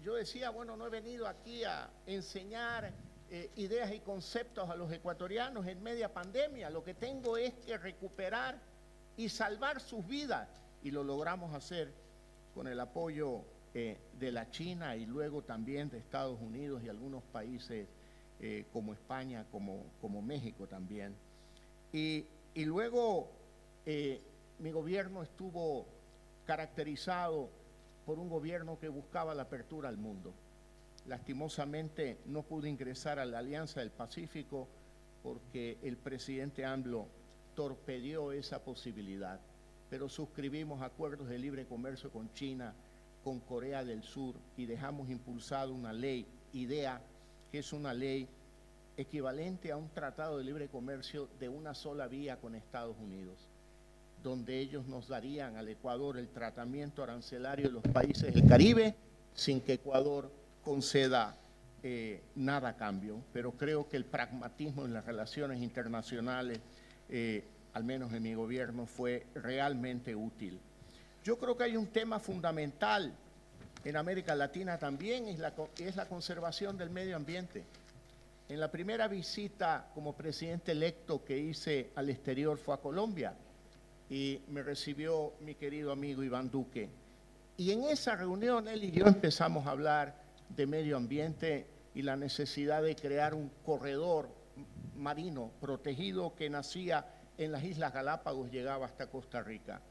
yo decía, bueno, no he venido aquí a enseñar ideas y conceptos a los ecuatorianos en media pandemia. Lo que tengo es que recuperar y salvar sus vidas. Y lo logramos hacer con el apoyo de la China y luego también de Estados Unidos y algunos países como España, como México también. Y luego mi gobierno estuvo caracterizado por un gobierno que buscaba la apertura al mundo. Lastimosamente no pude ingresar a la Alianza del Pacífico porque el presidente AMLO torpedeó esa posibilidad, pero suscribimos acuerdos de libre comercio con China, con Corea del Sur, y dejamos impulsada una ley, IDEA, que es una ley equivalente a un tratado de libre comercio de una sola vía con Estados Unidos, donde ellos nos darían al Ecuador el tratamiento arancelario de los países del Caribe sin que Ecuador conceda nada a cambio. Pero creo que el pragmatismo en las relaciones internacionales, al menos en mi gobierno, fue realmente útil. Yo creo que hay un tema fundamental en América Latina también, es la conservación del medio ambiente. En la primera visita como presidente electo que hice al exterior fue a Colombia y me recibió mi querido amigo Iván Duque. Y en esa reunión él y yo empezamos a hablar de medio ambiente y la necesidad de crear un corredor marino protegido que nacía en las Islas Galápagos, llegaba hasta Costa Rica.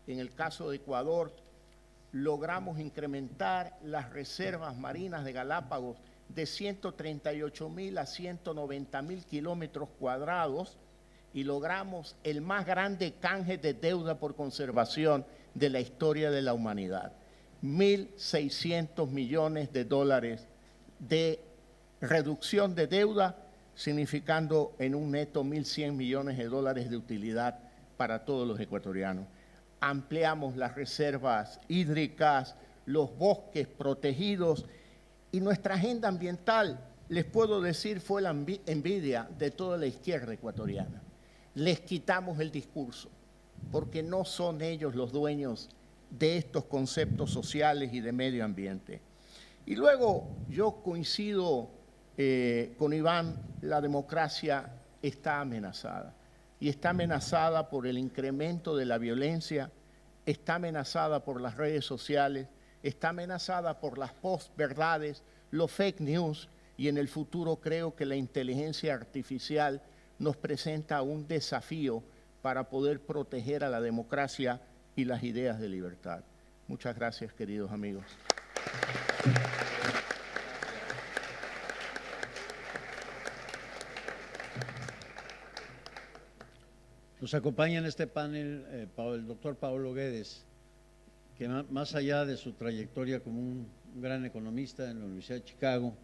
En el caso de Ecuador, logramos incrementar las reservas marinas de Galápagos de 138.000 a 190.000 kilómetros cuadrados y logramos el más grande canje de deuda por conservación de la historia de la humanidad. 1.600 millones de dólares de reducción de deuda, significando en un neto 1.100 millones de dólares de utilidad para todos los ecuatorianos. Ampliamos las reservas hídricas, los bosques protegidos y nuestra agenda ambiental, les puedo decir, fue la envidia de toda la izquierda ecuatoriana. Les quitamos el discurso, porque no son ellos los dueños de estos conceptos sociales y de medio ambiente. Y luego yo coincido con Iván, la democracia está amenazada. Y está amenazada por el incremento de la violencia, está amenazada por las redes sociales, está amenazada por las postverdades, los fake news, y en el futuro creo que la inteligencia artificial nos presenta un desafío para poder proteger a la democracia y las ideas de libertad. Muchas gracias, queridos amigos. Nos acompaña en este panel el doctor Paulo Guedes, que más allá de su trayectoria como un gran economista en la Universidad de Chicago,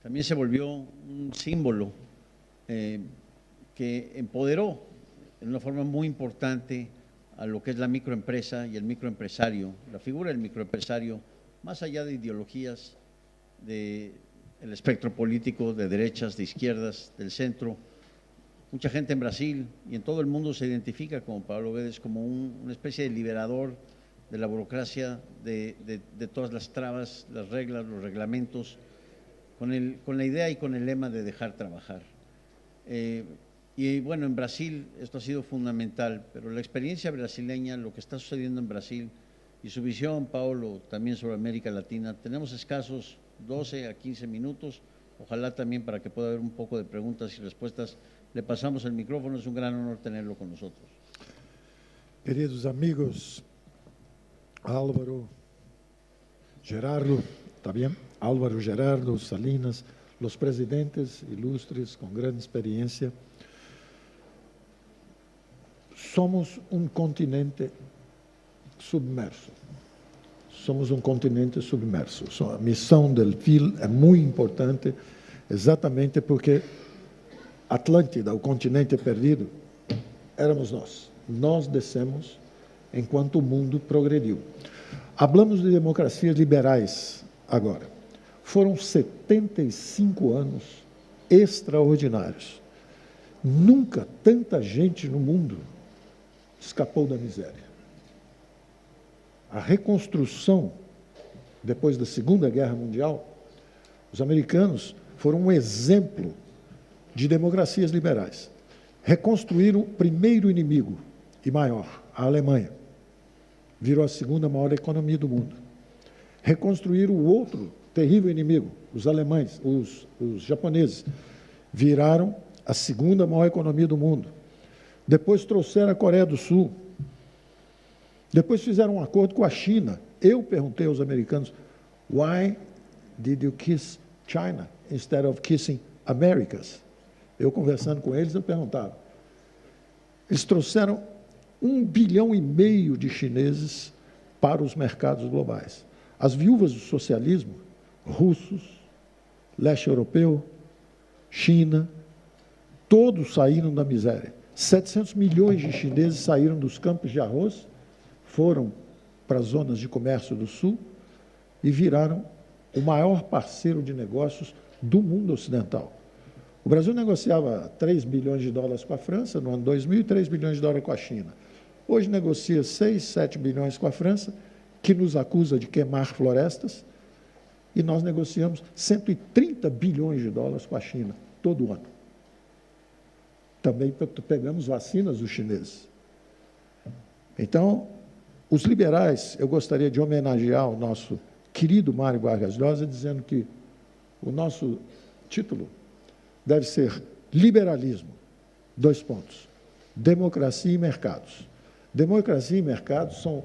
también se volvió un símbolo que empoderó de una forma muy importante a lo que es la microempresa y el microempresario, la figura del microempresario, más allá de ideologías del espectro político, de derechas, de izquierdas, del centro. Mucha gente en Brasil y en todo el mundo se identifica con Pablo Guedes como una especie de liberador de la burocracia, de todas las trabas, las reglas, los reglamentos, con la idea y con el lema de dejar trabajar. Y bueno, en Brasil esto ha sido fundamental, pero la experiencia brasileña, lo que está sucediendo en Brasil y su visión, Paulo, también sobre América Latina, tenemos escasos 12 a 15 minutos, ojalá también para que pueda haber un poco de preguntas y respuestas. Le pasamos el micrófono, es un gran honor tenerlo con nosotros. Queridos amigos, Álvaro, Gerardo, ¿está bien? Álvaro, Gerardo, Salinas, los presidentes ilustres con gran experiencia. Somos um continente submerso. Somos um continente submerso. A missão do FIL é muito importante, exatamente porque Atlântida, o continente perdido, éramos nós. Nós descemos enquanto o mundo progrediu. Hablamos de democracias liberais agora. Foram 75 anos extraordinários. Nunca tanta gente no mundo escapou da miséria. A reconstrução, depois da Segunda Guerra Mundial, os americanos foram um exemplo de democracias liberais. Reconstruíram o primeiro inimigo e maior, a Alemanha. Virou a segunda maior economia do mundo. Reconstruíram o outro terrível inimigo, os alemães, os japoneses. Viraram a segunda maior economia do mundo. Depois trouxeram a Coreia do Sul. Depois fizeram um acordo com a China. Eu perguntei aos americanos, why did you kiss China instead of kissing Americas? Eu conversando com eles, eu perguntava. Eles trouxeram 1,5 bilhão de chineses para os mercados globais. As viúvas do socialismo, russos, leste europeu, China, todos saíram da miséria. 700 milhões de chineses saíram dos campos de arroz, foram para as zonas de comércio do Sul e viraram o maior parceiro de negócios do mundo ocidental. O Brasil negociava 3 bilhões de dólares com a França no ano 2000 e 3 bilhões de dólares com a China. Hoje negocia 6, 7 bilhões com a França, que nos acusa de queimar florestas, e nós negociamos 130 bilhões de dólares com a China, todo ano. Também pegamos vacinas dos chineses. Então, os liberais, eu gostaria de homenagear o nosso querido Mário Vargas Llosa, dizendo que o nosso título deve ser liberalismo, 2 pontos, democracia e mercados. Democracia e mercados são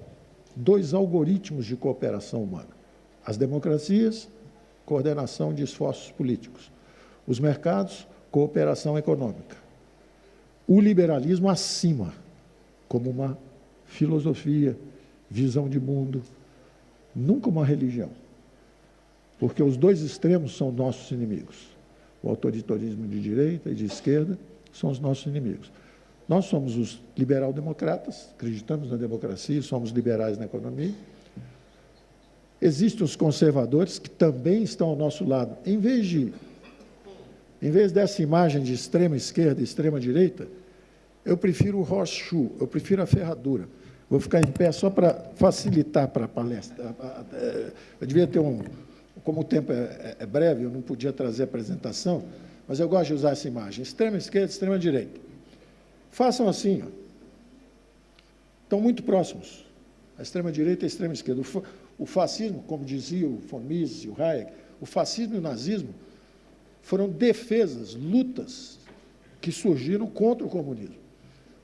2 algoritmos de cooperação humana. As democracias, coordenação de esforços políticos. Os mercados, cooperação econômica. O liberalismo acima, como uma filosofia, visão de mundo, nunca uma religião. Porque os 2 extremos são nossos inimigos. O autoritarismo de direita e de esquerda são os nossos inimigos. Nós somos os liberal-democratas, acreditamos na democracia, somos liberais na economia. Existem os conservadores que também estão ao nosso lado. Em vez dessa imagem de extrema esquerda e extrema direita, eu prefiro o horseshoe, eu prefiro a ferradura. Vou ficar em pé só para facilitar para a palestra. Eu devia ter como o tempo é breve, eu não podia trazer a apresentação, mas eu gosto de usar essa imagem. Extrema esquerda, extrema direita. Façam assim, ó. Estão muito próximos, a extrema-direita e a extrema-esquerda. O fascismo, como dizia o von Mises e o Hayek, o fascismo e o nazismo foram defesas, lutas que surgiram contra o comunismo,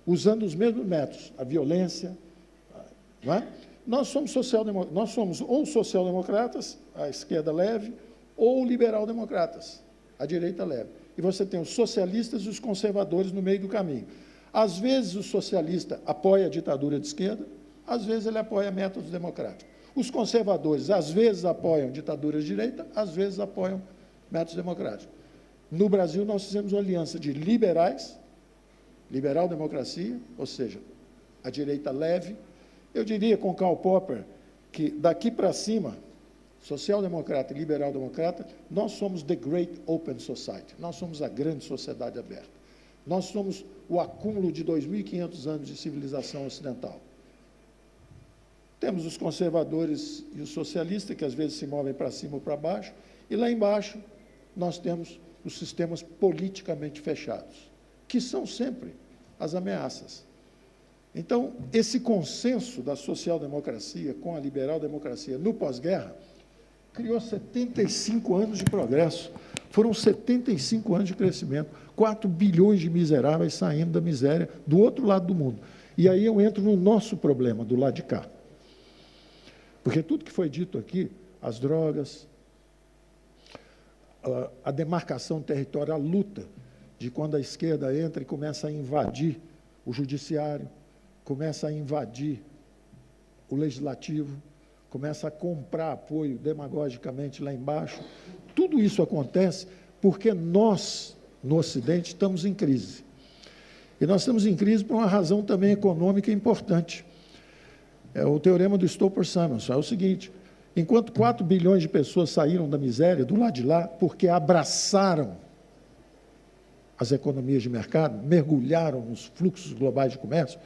usando os mesmos métodos, a violência, não é? Nós somos ou social-democratas, a esquerda leve, ou liberal-democratas, a direita leve. E você tem os socialistas e os conservadores no meio do caminho. Às vezes o socialista apoia a ditadura de esquerda, às vezes ele apoia métodos democráticos. Os conservadores, às vezes, apoiam ditaduras de direita, às vezes apoiam métodos democráticos. No Brasil, nós fizemos uma aliança de liberais liberal-democracia, ou seja, a direita leve. Eu diria com Karl Popper que daqui para cima, social-democrata e liberal-democrata, nós somos the great open society, nós somos a grande sociedade aberta. Nós somos o acúmulo de 2.500 anos de civilização ocidental. Temos os conservadores e os socialistas, que às vezes se movem para cima ou para baixo, e lá embaixo nós temos os sistemas politicamente fechados, que são sempre as ameaças. Então, esse consenso da social-democracia com a liberal-democracia no pós-guerra criou 75 anos de progresso. Foram 75 anos de crescimento, 4 bilhões de miseráveis saindo da miséria do outro lado do mundo. E aí eu entro no nosso problema, do lado de cá. Porque tudo que foi dito aqui, as drogas, a demarcação territorial, a luta de quando a esquerda entra e começa a invadir o judiciário, começa a invadir o legislativo, começa a comprar apoio demagogicamente lá embaixo. Tudo isso acontece porque nós, no Ocidente, estamos em crise. E nós estamos em crise por uma razão também econômica importante. É o teorema do Stolper-Samuelson. É o seguinte: enquanto 4 bilhões de pessoas saíram da miséria do lado de lá porque abraçaram as economias de mercado, mergulharam nos fluxos globais de comércio,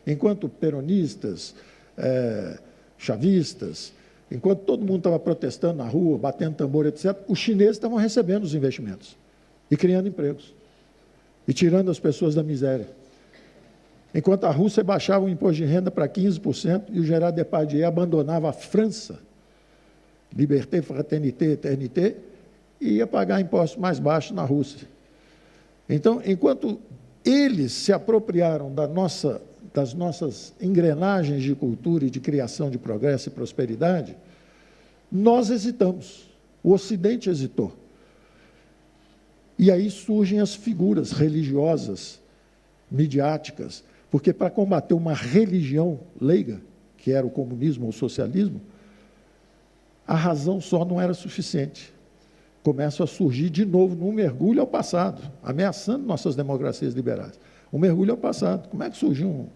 enquanto peronistas, chavistas, enquanto todo mundo estava protestando na rua, batendo tambor, etc., os chineses estavam recebendo os investimentos e criando empregos e tirando as pessoas da miséria. Enquanto a Rússia baixava o imposto de renda para 15% e o Gerard Depardieu abandonava a França, liberté, fraternité, éternité, e ia pagar impostos mais baixos na Rússia. Então, enquanto eles se apropriaram das nossas engrenagens de cultura e de criação de progresso e prosperidade, nós hesitamos, o Ocidente hesitou. E aí surgem as figuras religiosas, midiáticas, porque para combater uma religião leiga, que era o comunismo ou o socialismo, a razão só não era suficiente. Começam a surgir de novo num mergulho ao passado, ameaçando nossas democracias liberais. Um mergulho ao passado. Como é que surgiu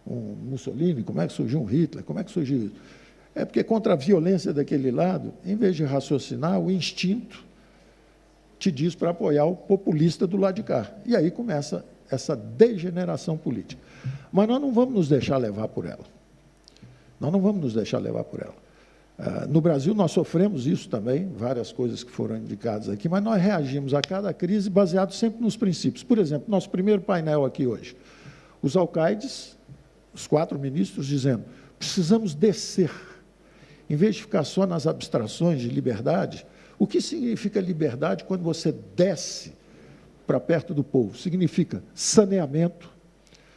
um Mussolini? Como é que surgiu um Hitler? Como é que surgiu isso? É porque contra a violência daquele lado, em vez de raciocinar, o instinto te diz para apoiar o populista do lado de cá. E aí começa essa degeneração política. Mas nós não vamos nos deixar levar por ela. Nós não vamos nos deixar levar por ela. No Brasil, nós sofremos isso também, várias coisas que foram indicadas aqui, mas nós reagimos a cada crise baseado sempre nos princípios. Por exemplo, nosso primeiro painel aqui hoje, os alcaides, os 4 ministros, dizendo: precisamos descer. Em vez de ficar só nas abstrações de liberdade, o que significa liberdade quando você desce para perto do povo? Significa saneamento,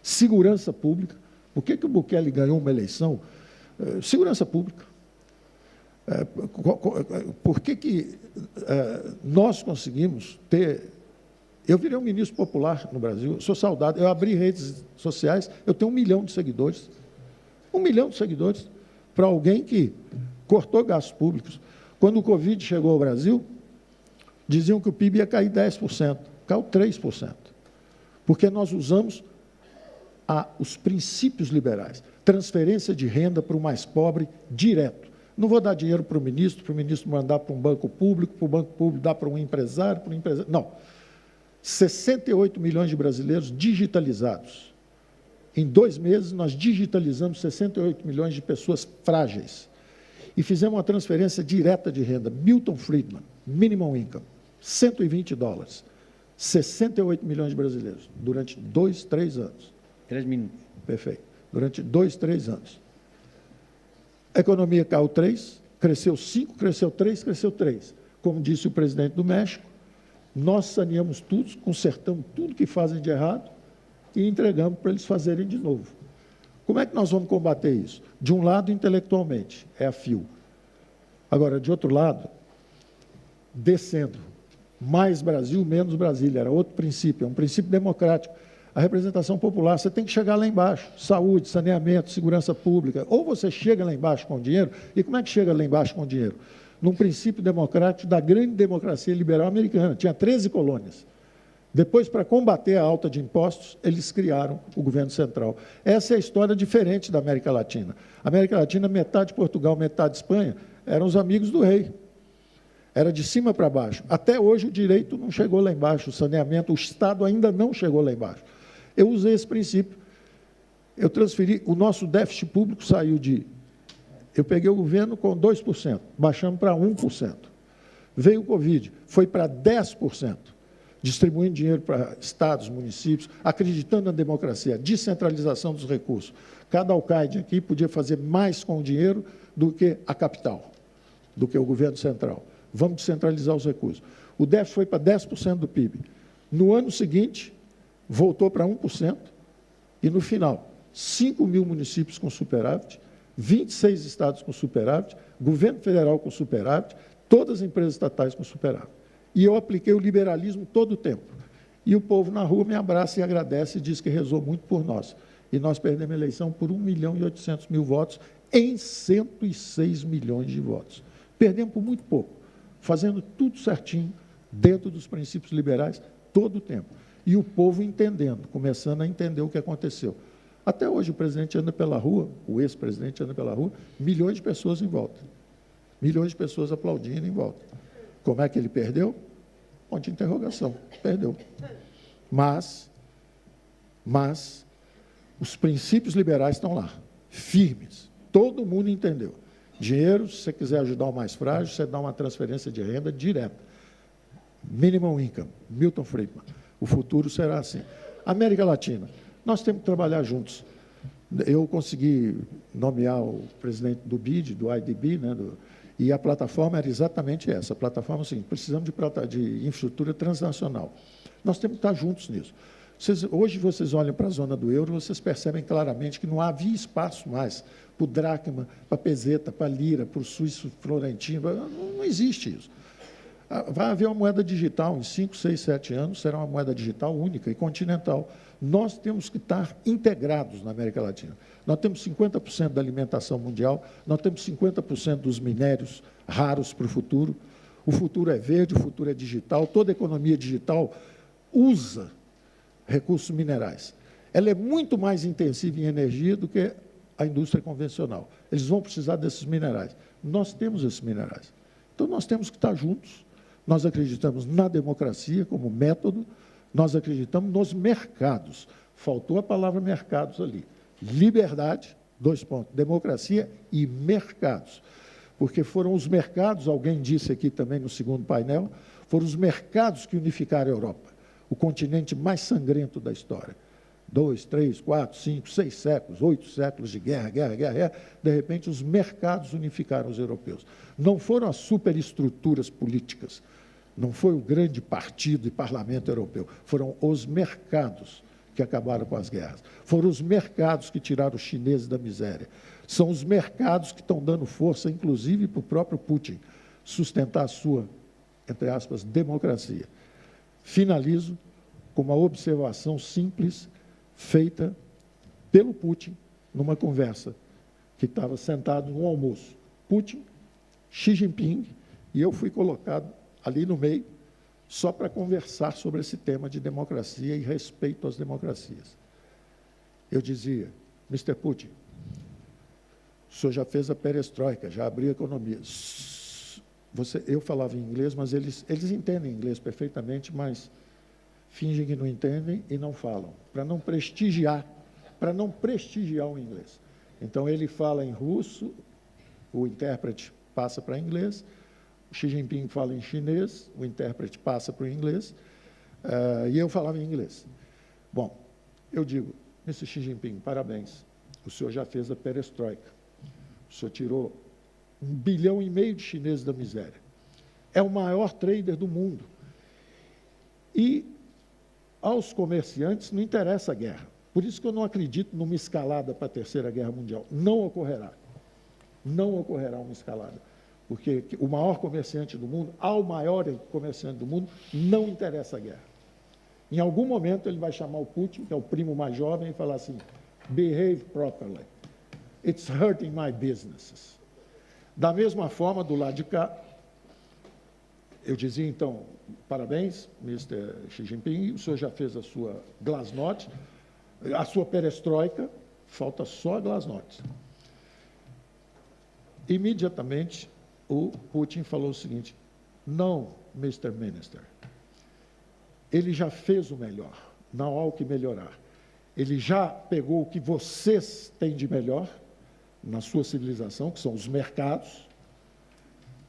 segurança pública. Por que o Bukele ganhou uma eleição? Segurança pública. Por que nós conseguimos ter... Eu virei um ministro popular no Brasil, sou saudado, eu abri redes sociais, eu tenho 1 milhão de seguidores. 1 milhão de seguidores para alguém que cortou gastos públicos. Quando o Covid chegou ao Brasil, diziam que o PIB ia cair 10%, caiu 3%, porque nós usamos os princípios liberais, transferência de renda para o mais pobre direto. Não vou dar dinheiro para o ministro mandar para um banco público, para o banco público dar para um empresário, não. 68 milhões de brasileiros digitalizados. Em 2 meses, nós digitalizamos 68 milhões de pessoas frágeis. E fizemos uma transferência direta de renda. Milton Friedman, minimum income, $120. 68 milhões de brasileiros, durante 2, 3 anos. 3 minutos. Perfeito. Durante 2, 3 anos. A economia caiu 3, cresceu 5, cresceu 3, cresceu 3. Como disse o presidente do México, nós saneamos tudo, consertamos tudo que fazem de errado e entregamos para eles fazerem de novo. Como é que nós vamos combater isso? De um lado, intelectualmente, é a fio. Agora, de outro lado, descendo. Mais Brasil, menos Brasília. Era outro princípio, é um princípio democrático. A representação popular, você tem que chegar lá embaixo. Saúde, saneamento, segurança pública. Ou você chega lá embaixo com dinheiro, e como é que chega lá embaixo com dinheiro? Num princípio democrático da grande democracia liberal americana. Tinha 13 colônias. Depois, para combater a alta de impostos, eles criaram o governo central. Essa é a história diferente da América Latina. A América Latina, metade Portugal, metade Espanha, eram os amigos do rei. Era de cima para baixo. Até hoje o direito não chegou lá embaixo, o saneamento, o Estado ainda não chegou lá embaixo. Eu usei esse princípio. Eu transferi, o nosso déficit público saiu de... Eu peguei o governo com 2%, baixamos para 1%. Veio o Covid, foi para 10%. Distribuindo dinheiro para estados, municípios, acreditando na democracia, descentralização dos recursos. Cada alcaide aqui podia fazer mais com o dinheiro do que a capital, do que o governo central. Vamos descentralizar os recursos. O déficit foi para 10% do PIB. No ano seguinte, voltou para 1%, e no final, 5 mil municípios com superávit, 26 estados com superávit, governo federal com superávit, todas as empresas estatais com superávit. E eu apliquei o liberalismo todo o tempo. E o povo na rua me abraça e agradece e diz que rezou muito por nós. E nós perdemos a eleição por 1.800.000 votos em 106 milhões de votos. Perdemos por muito pouco, fazendo tudo certinho, dentro dos princípios liberais, todo o tempo. E o povo entendendo, começando a entender o que aconteceu. Até hoje o presidente anda pela rua, o ex-presidente anda pela rua, milhões de pessoas em volta. Milhões de pessoas aplaudindo em volta. Como é que ele perdeu? Ponto de interrogação. Perdeu. Mas os princípios liberais estão lá, firmes. Todo mundo entendeu. Dinheiro, se você quiser ajudar o mais frágil, você dá uma transferência de renda direta. Minimum income, Milton Friedman. O futuro será assim. América Latina, nós temos que trabalhar juntos. Eu consegui nomear o presidente do BID, do IDB, né, e a plataforma era exatamente essa. A plataforma é o seguinte: precisamos de infraestrutura transnacional. Nós temos que estar juntos nisso. Hoje vocês olham para a zona do euro, vocês percebem claramente que não havia espaço mais para o dracma, para a peseta, para a lira, para o suíço florentino. Não existe isso. Vai haver uma moeda digital em 5, 6, 7 anos, será uma moeda digital única e continental. Nós temos que estar integrados na América Latina. Nós temos 50% da alimentação mundial, nós temos 50% dos minérios raros para o futuro. O futuro é verde, o futuro é digital, toda economia digital usa recursos minerais. Ela é muito mais intensiva em energia do que a indústria convencional. Eles vão precisar desses minerais. Nós temos esses minerais. Então, nós temos que estar juntos. Nós acreditamos na democracia como método, nós acreditamos nos mercados. Faltou a palavra mercados ali. Liberdade, 2 pontos, democracia e mercados. Porque foram os mercados, alguém disse aqui também no segundo painel, foram os mercados que unificaram a Europa, o continente mais sangrento da história. 2, 3, 4, 5, 6 séculos, 8 séculos de guerra, de repente os mercados unificaram os europeus. Não foram as superestruturas políticas, não foi o grande partido e parlamento europeu, foram os mercados que acabaram com as guerras. Foram os mercados que tiraram os chineses da miséria. São os mercados que estão dando força, inclusive, para o próprio Putin sustentar a sua, entre aspas, democracia. Finalizo com uma observação simples feita pelo Putin numa conversa que estava sentado no almoço. Putin, Xi Jinping, e eu fui colocado ali no meio só para conversar sobre esse tema de democracia e respeito às democracias. Eu dizia: Mr. Putin, o senhor já fez a perestroika, já abriu a economia. Eu falava em inglês, mas eles entendem inglês perfeitamente, mas fingem que não entendem e não falam, para não prestigiar o inglês. Então, ele fala em russo, o intérprete passa para inglês, o Xi Jinping fala em chinês, o intérprete passa para o inglês, e eu falava em inglês. Bom, eu digo: Mr. Xi Jinping, parabéns, o senhor já fez a perestroika, o senhor tirou 1,5 bilhão de chineses da miséria, é o maior trader do mundo, e aos comerciantes não interessa a guerra. Por isso que eu não acredito numa escalada para a Terceira Guerra Mundial. Não ocorrerá. Não ocorrerá uma escalada. Porque o maior comerciante do mundo, ao maior comerciante do mundo, não interessa a guerra. Em algum momento ele vai chamar o Putin, que é o primo mais jovem, e falar assim: behave properly. It's hurting my businesses. Da mesma forma, do lado de cá, Eu dizia, então, parabéns, Mr. Xi Jinping, o senhor já fez a sua glasnost, a sua perestroika, falta só a glasnost. Imediatamente, o Putin falou o seguinte, não, Mr. Minister, ele já fez o melhor, não há o que melhorar. Ele já pegou o que vocês têm de melhor na sua civilização, que são os mercados,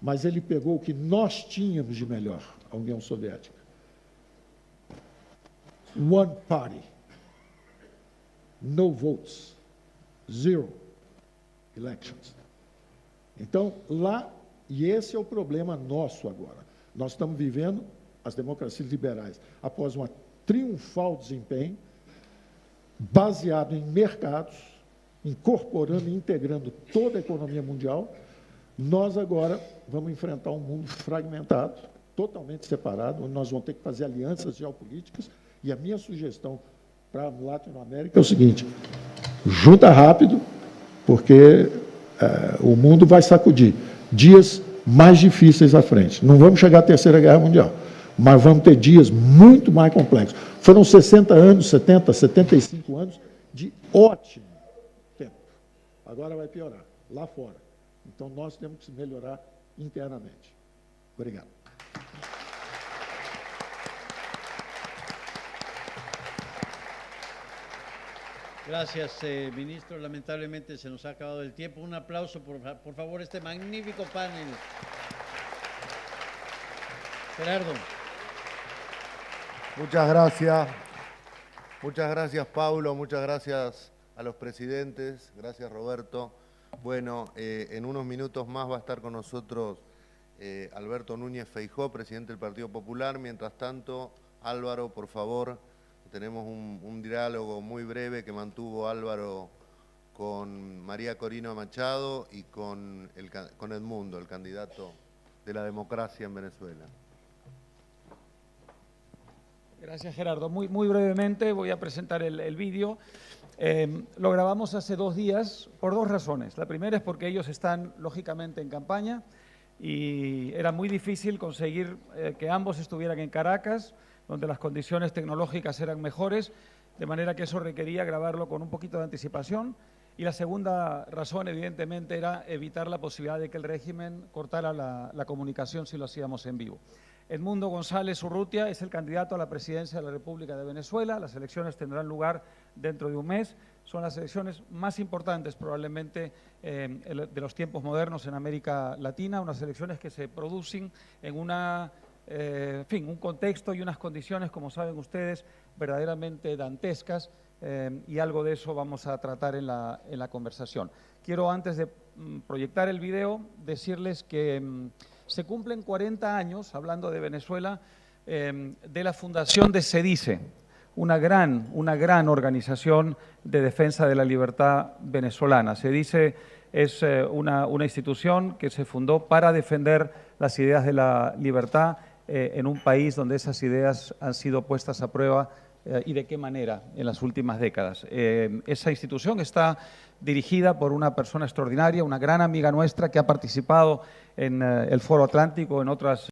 mas ele pegou o que nós tínhamos de melhor, a União Soviética. One party, no votes, zero elections. Então, lá, e esse é o problema nosso agora. Nós estamos vivendo as democracias liberais após um triunfal desempenho, baseado em mercados, incorporando e integrando toda a economia mundial. Nós agora vamos enfrentar um mundo fragmentado, totalmente separado, onde nós vamos ter que fazer alianças geopolíticas, e a minha sugestão para a Latinoamérica é o seguinte, junta rápido, porque o mundo vai sacudir. Dias mais difíceis à frente. Não vamos chegar à Terceira Guerra Mundial, mas vamos ter dias muito mais complexos. Foram 60 anos, 70, 75 anos de ótimo tempo. Agora vai piorar, lá fora. Então, nós temos que melhorar internamente. Obrigado. Gracias, ministro. Lamentablemente se nos ha acabado el tiempo. Un aplauso, por favor, este magnífico panel. Gerardo. Muchas gracias, Paulo, muchas gracias a los presidentes, gracias, Roberto. Bueno, en unos minutos más va a estar con nosotros Alberto Núñez Feijóo, presidente del Partido Popular. Mientras tanto, Álvaro, por favor, tenemos un diálogo muy breve que mantuvo Álvaro con María Corina Machado y con Edmundo, el candidato de la democracia en Venezuela. Gracias, Gerardo. Muy brevemente voy a presentar el vídeo. Lo grabamos hace 2 días por 2 razones. La primera es porque ellos están, lógicamente, en campaña y era muy difícil conseguir que ambos estuvieran en Caracas, donde las condiciones tecnológicas eran mejores, de manera que eso requería grabarlo con un poquito de anticipación. Y la segunda razón, evidentemente, era evitar la posibilidad de que el régimen cortara la comunicación si lo hacíamos en vivo. Edmundo González Urrutia es el candidato a la presidencia de la República de Venezuela. Las elecciones tendrán lugar dentro de un mes. Son las elecciones más importantes probablemente de los tiempos modernos en América Latina, unas elecciones que se producen en un contexto y unas condiciones, como saben ustedes, verdaderamente dantescas, y algo de eso vamos a tratar en la conversación. Quiero, antes de proyectar el video, decirles que se cumplen 40 años, hablando de Venezuela, de la fundación de SEDICE, una gran organización de defensa de la libertad venezolana. SEDICE es una institución que se fundó para defender las ideas de la libertad en un país donde esas ideas han sido puestas a prueba y de qué manera en las últimas décadas. Esa institución está dirigida por una persona extraordinaria, una gran amiga nuestra que ha participado en el Foro Atlántico, en otras